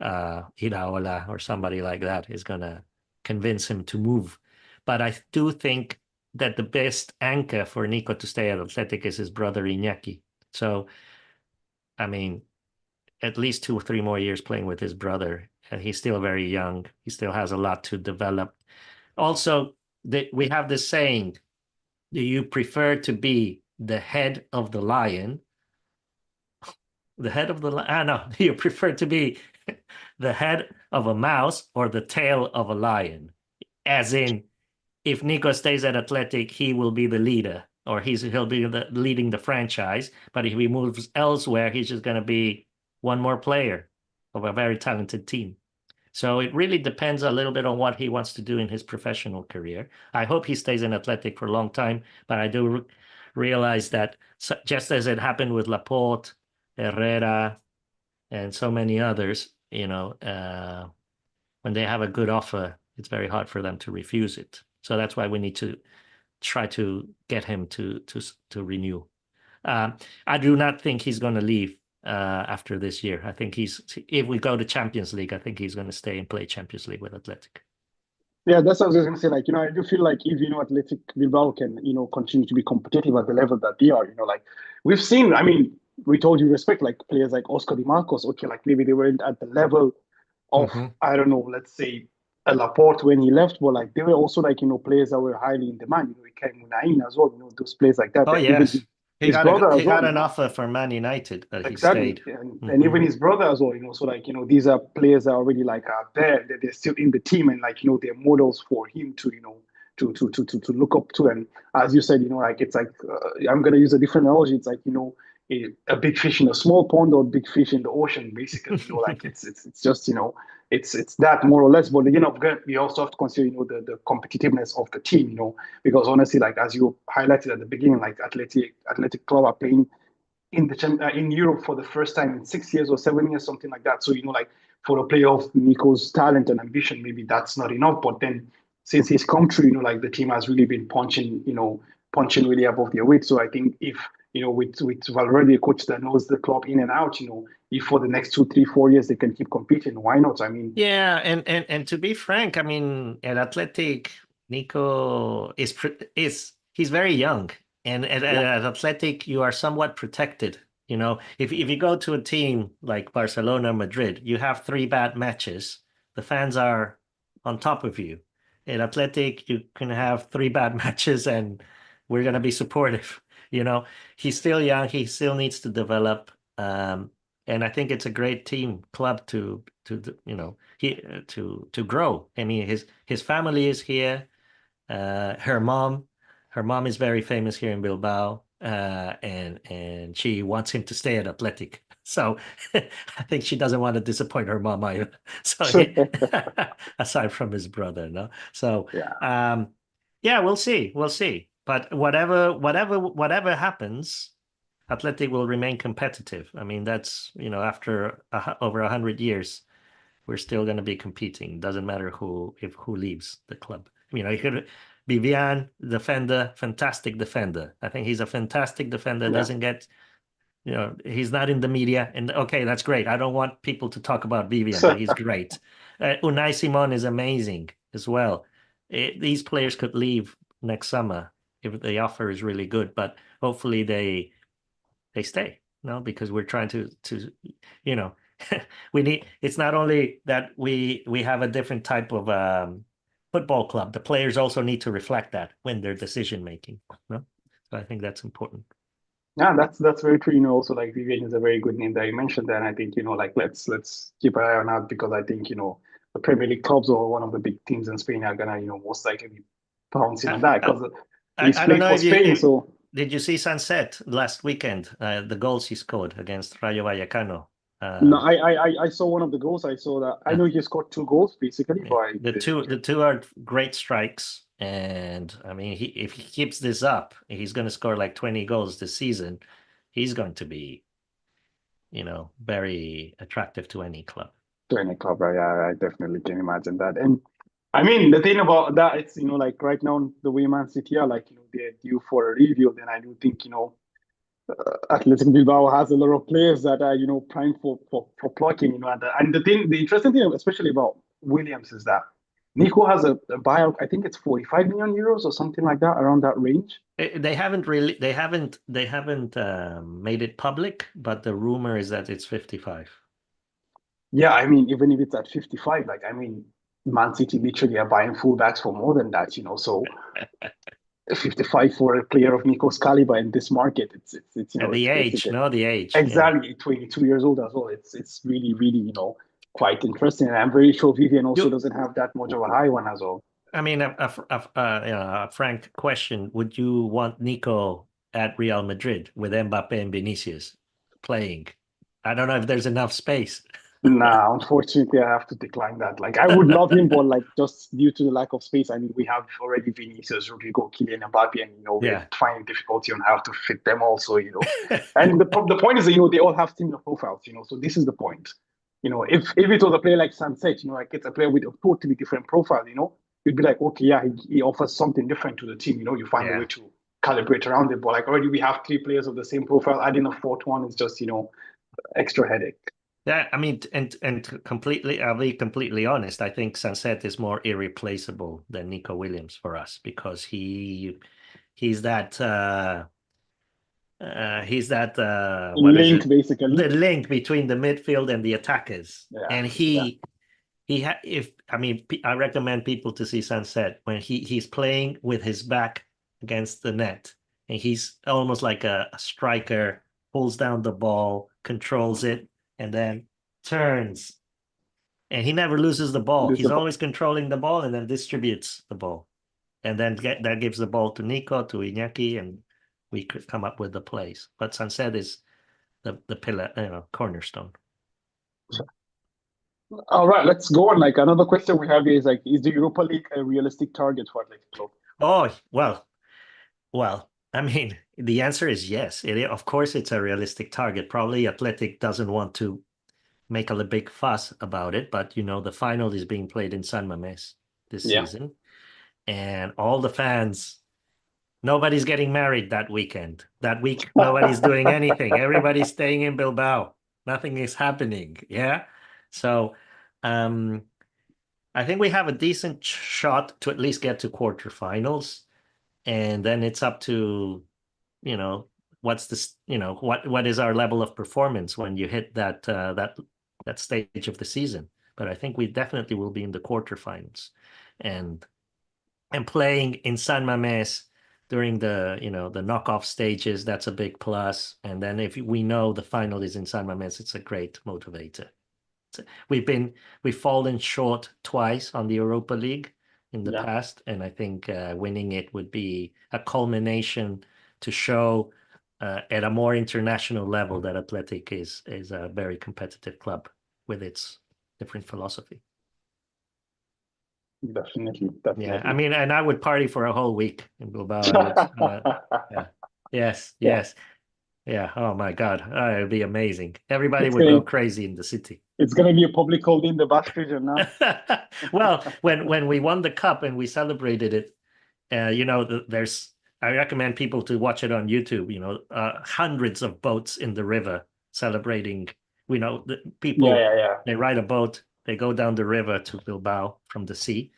Iraola, or somebody like that is going to convince him to move. But I do think that the best anchor for Nico to stay at Athletic is his brother Iñaki. So, I mean, at least 2 or 3 more years playing with his brother, and he's still very young. He still has a lot to develop. Also, we have this saying, do you prefer to be the head of the lion? The head of the lion? No, do you prefer to be the head of a mouse or the tail of a lion? As in, if Nico stays at Athletic, he will be the leader, or he'll be leading the franchise. But if he moves elsewhere, he's just going to be one more player of a very talented team. So it really depends a little bit on what he wants to do in his professional career. I hope he stays in Athletic for a long time, but I do realize that just as it happened with Laporte, Herrera, and so many others, when they have a good offer, it's very hard for them to refuse it. So that's why we need to try to get him to renew. I do not think he's going to leave after this year. I think if we go to Champions League, I think he's going to stay and play Champions League with Athletic. Yeah, that's what I was going to say. I do feel like if, Athletic Bilbao can, continue to be competitive at the level that they are, we've seen, with all due respect, players like Oscar Di Marcos, okay, maybe they weren't at the level of, I don't know, let's say, Laporte when he left, but they were also players that were highly in demand. Ikem Munain as well, those players like that. Oh, yes. He got an offer for Man United, but exactly. He stayed. And even his brother as well, so these are players that are already are there, they're still in the team, and they're models for him to to look up to. And as you said, it's I'm gonna use a different analogy. It's a big fish in a small pond or a big fish in the ocean, basically. It's just it's that more or less. But we also have to consider the competitiveness of the team, because honestly, as you highlighted at the beginning, Athletic Club are playing in Europe for the first time in 6 years or 7 years, something like that. So for a player of Nico's talent and ambition, maybe that's not enough. But then since he's come through, the team has really been punching really above their weight. So I think if with Valverde, a coach that knows the club in and out, if for the next 2, 3, 4 years they can keep competing, why not? I mean, Yeah, and to be frank, I mean, at Athletic, Nico is he's very young, and yeah, at Athletic, you are somewhat protected. If you go to a team like Barcelona, Madrid, you have three bad matches, the fans are on top of you. At Athletic, you can have three bad matches, and we're gonna be supportive. He's still young, he still needs to develop. And I think it's a great team club to grow. I mean, his family is here. Her mom is very famous here in Bilbao, and she wants him to stay at Athletic. So I think she doesn't want to disappoint her mom either. So aside from his brother, no. So yeah. yeah, we'll see. But whatever happens, Athletic will remain competitive. I mean, that's after over 100 years, we're still going to be competing. Doesn't matter who leaves the club. You could Vivian, defender, fantastic defender. I think he's a fantastic defender. Yeah. Doesn't get, he's not in the media. And okay, that's great. I don't want people to talk about Vivian, but he's great. Unai Simon is amazing as well. These players could leave next summer if the offer is really good, but hopefully they stay, because we're trying to you know it's not only that we have a different type of football club, the players also need to reflect that when they're decision making, no. So I think that's important. Yeah, that's very true. Also, like Vivian is a very good name that you mentioned, and I think like let's keep an eye on that because I think the Premier League clubs or one of the big teams in Spain are gonna most likely be pouncing on I, that I, because he's I don't playing know for if you Spain. So did you see Sunset last weekend, the goals he scored against Rayo Vallecano. no, uh, I saw one of the goals. I saw that. I uh, know he scored two goals basically, Yeah. but I The didn't two check. the two are great strikes. And I mean, if he keeps this up, he's going to score like 20 goals this season. He's going to be, very attractive to any club. To any club, right? Yeah, I definitely can imagine that. And I mean, the thing about that, it's like right now the way Man City are like they're due for a rebuild, and I do think Athletic Bilbao has a lot of players that are primed for plucking. And the interesting thing, especially about Williams, is that Nico has a buyout. I think it's 45 million euros or something like that, around that range. They haven't made it public, but the rumor is that it's 55. Yeah, I mean, even if it's at 55, like I mean, Man City literally are buying fullbacks for more than that. So 55 for a player of Nico's caliber in this market, it's And the it's age, basically no, the age, yeah. exactly 22 years old as well. It's really, really, quite interesting. And I'm very sure Vivian also You, doesn't have that much of a high one as well. I mean, a frank question: would you want Nico at Real Madrid with Mbappe and Vinicius playing? I don't know if there's enough space. Nah, unfortunately, I have to decline that. Like, I would love him, but like, just due to the lack of space, I mean, we have already Vinicius, Rodrigo, Kylian, Mbappe, and we're Yeah. finding difficulty on how to fit them also. And the point is that they all have similar profiles. So this is the point. If it was a player like Sunset, like it's a player with a totally different profile, you'd be like, okay, yeah, he offers something different to the team. You find a way Yeah. to calibrate around it. But like already, we have three players of the same profile. Adding a fourth one is just extra headache. Yeah, I mean, and completely, I'll be completely honest. I think Sunset is more irreplaceable than Nico Williams for us because he's that what is Link it? basically. The link between the midfield and the attackers. Yeah, And yeah. if I mean, I recommend people to see Sunset when he's playing with his back against the net, and he's almost like a striker, pulls down the ball, controls it, and then turns. And he never loses the ball. This He's about always controlling the ball and then distributes the ball. And then that gives the ball to Nico, to Iñaki, and we could come up with the plays. But Sunset is the pillar, cornerstone. all right. Let's go on. Like another question we have here is like, is the Europa League a realistic target for Athletic Club? Oh, well, I mean, the answer is yes. Of course, it's a realistic target. Probably Athletic doesn't want to make a big fuss about it, but the final is being played in San Mames this Yeah, season, and all the fans Nobody's getting married that weekend. That week, nobody's doing anything. Everybody's staying in Bilbao. Nothing is happening. Yeah. So I think we have a decent shot to at least get to quarterfinals. And then it's up to, what's this, what is our level of performance when you hit that stage of the season. But I think we definitely will be in the quarterfinals. And playing in San Mames during the knockoff stages, that's a big plus. And then if we know the final is in San Mames, it's a great motivator. We've fallen short twice on the Europa League in the past, and I think winning it would be a culmination to show at a more international level that Athletic is a very competitive club with its different philosophy. Definitely. Yeah, I mean, and I would party for a whole week in Bilbao. Yeah. Yes. Yeah. Oh my God, it would be amazing. Everybody would go crazy in the city. It's going to be a public holiday in the Basque region now. Well, when we won the cup and we celebrated it, I recommend people to watch it on YouTube. Hundreds of boats in the river celebrating. The people, they ride a boat, they go down the river to Bilbao from the sea,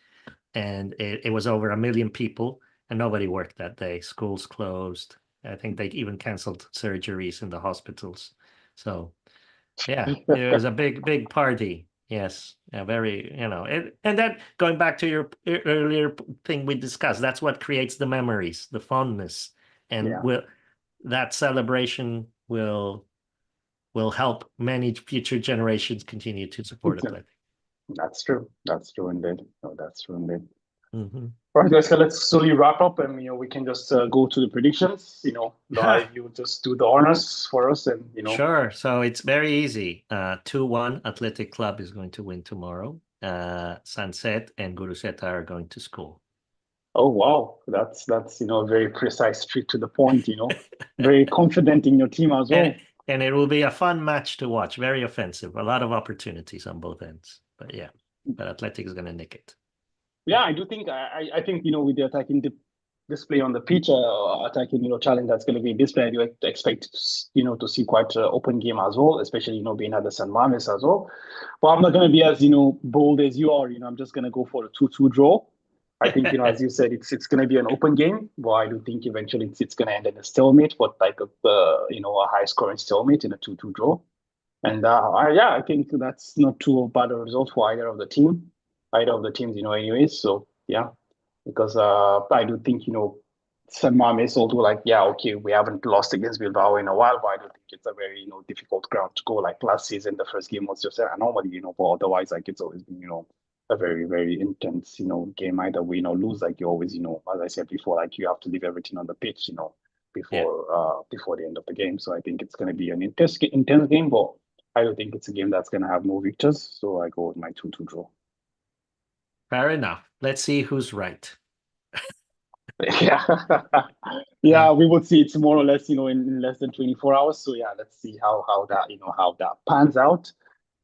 and it was over 1 million people, and nobody worked that day. Schools closed. I think they even canceled surgeries in the hospitals. So yeah, it was a big party. Yes, very, and that going back to your earlier thing we discussed, that's what creates the memories, the fondness, and that celebration will help many future generations continue to support Athletic. That's true. That's true indeed. No, that's true indeed. Mm-hmm. All right, guys, so let's slowly wrap up, and we can just go to the predictions. You just do the honors for us, and Sure. So it's very easy. 2-1 Athletic Club is going to win tomorrow. Sunset and Guruzeta are going to school. Oh wow, that's very precise, straight to the point. Very confident in your team as well. And it will be a fun match to watch. Very offensive. A lot of opportunities on both ends. But yeah, Athletic is going to nick it. Yeah, I do think I think with the attacking display on the pitch, attacking challenge that's going to be displayed, you expect to see quite an open game as well, especially being at the San Mames as well. But I'm not going to be as bold as you are. I'm just going to go for a 2-2 draw. I think as you said, it's going to be an open game, but I do think eventually it's going to end in a stalemate, but like a high scoring stalemate in a 2-2 draw. And I think that's not too bad a result for either of the teams, anyways. So yeah, because I do think San Mames, although we haven't lost against Bilbao in a while, but I do think it's a very difficult ground to go. Like last season, the first game was just anomaly, but otherwise it's always been a very, very intense game. Either win or lose, you always as I said before, you have to leave everything on the pitch before the end of the game. So I think it's going to be an intense game, but I don't think it's a game that's going to have more victors. So I go with my 2-2 draw. Fair enough. Let's see who's right. Yeah, we will see. It's more or less, in less than 24 hours. So yeah, let's see how that pans out.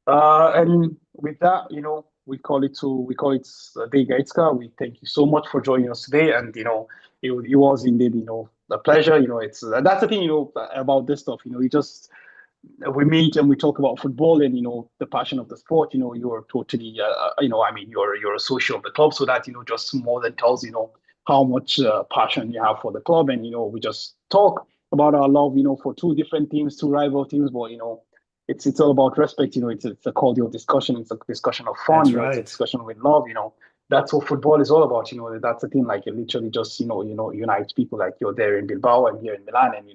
And with that, we call it a day, Gaizka. We thank you so much for joining us today, and it was indeed a pleasure. It's that's the thing about this stuff. We meet and we talk about football and the passion of the sport. You're totally you're a social of the club, so that just more than tells how much passion you have for the club. And we just talk about our love for two different teams, two rival teams, but it's all about respect. It's a cordial discussion. It's a discussion of fun. That's right. It's a discussion with love. That's what football is all about. That's the thing. It literally just unites people. Like you're there in Bilbao and here in Milan, and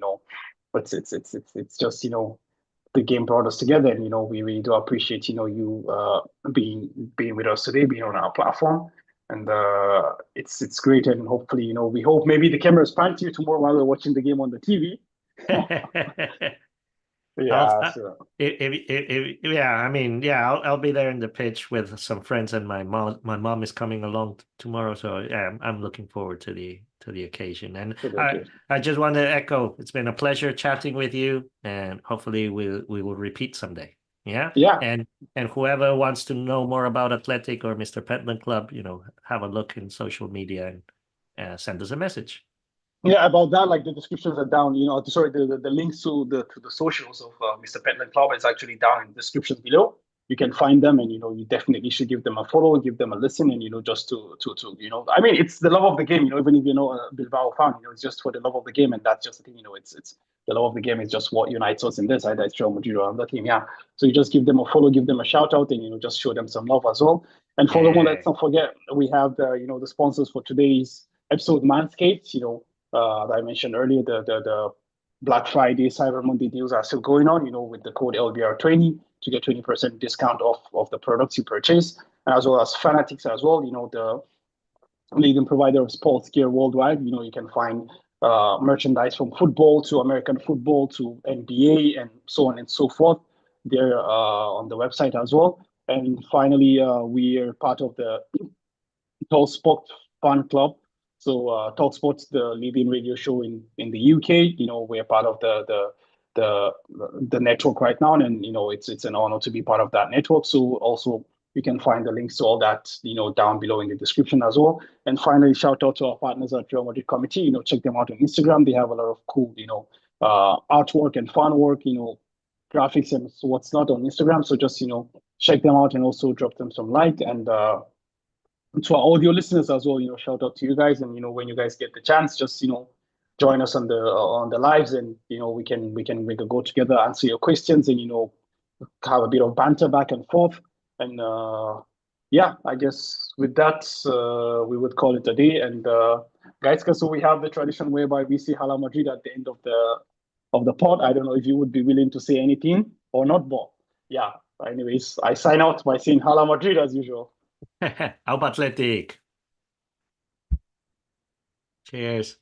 it's just the game brought us together, and we really do appreciate you being with us today, being on our platform, and it's great. And hopefully we hope maybe the cameras pan to you tomorrow while we're watching the game on the TV. Yeah, I'll be there in the pitch with some friends, and my mom is coming along tomorrow, so yeah, I'm looking forward to the occasion. And I just want to echo, it's been a pleasure chatting with you, and hopefully we will repeat someday. Yeah. And whoever wants to know more about Athletic or Mr. Pentland Club, have a look in social media and send us a message. Yeah, about that, like the descriptions are down. Sorry, the links to the socials of Mr. Pentland Club is actually down in the descriptions below. You can find them, and you definitely should give them a follow, give them a listen, and just to I mean, it's the love of the game. Even if you're not a Bilbao fan, it's just for the love of the game, and that's just the thing. It's the love of the game is just what unites us in this. Either it's Real Madrid or the team, yeah. So you just give them a follow, give them a shout out, and just show them some love as well. And furthermore, Yeah. let's not forget we have the sponsors for today's episode, Manscaped. That I mentioned earlier, the Black Friday, Cyber Monday deals are still going on, with the code LBR20 to get 20% discount off of the products you purchase, and as well as Fanatics as well, the leading provider of sports gear worldwide. You can find merchandise from football to American football to NBA and so on and so forth there on the website as well. And finally, we are part of the Talksport Fan Club. So Talksport's the leading radio show in the UK. We're part of the network right now, and it's an honor to be part of that network. So also you can find the links to all that down below in the description as well. And finally, shout out to our partners at Real Madrid Committee. Check them out on Instagram. They have a lot of cool artwork and fun work. Graphics and what's not on Instagram. So just check them out and also drop them some like and. To our audio listeners as well, shout out to you guys, and when you guys get the chance, just join us on the lives, and we can make a go together, answer your questions, and have a bit of banter back and forth, and yeah, I guess with that we would call it a day. And guys, so we have the tradition whereby we say Hala Madrid at the end of the pod. I don't know if you would be willing to say anything or not, but yeah. Anyways, I sign out by saying Hala Madrid as usual. Au Athletic. Cheers.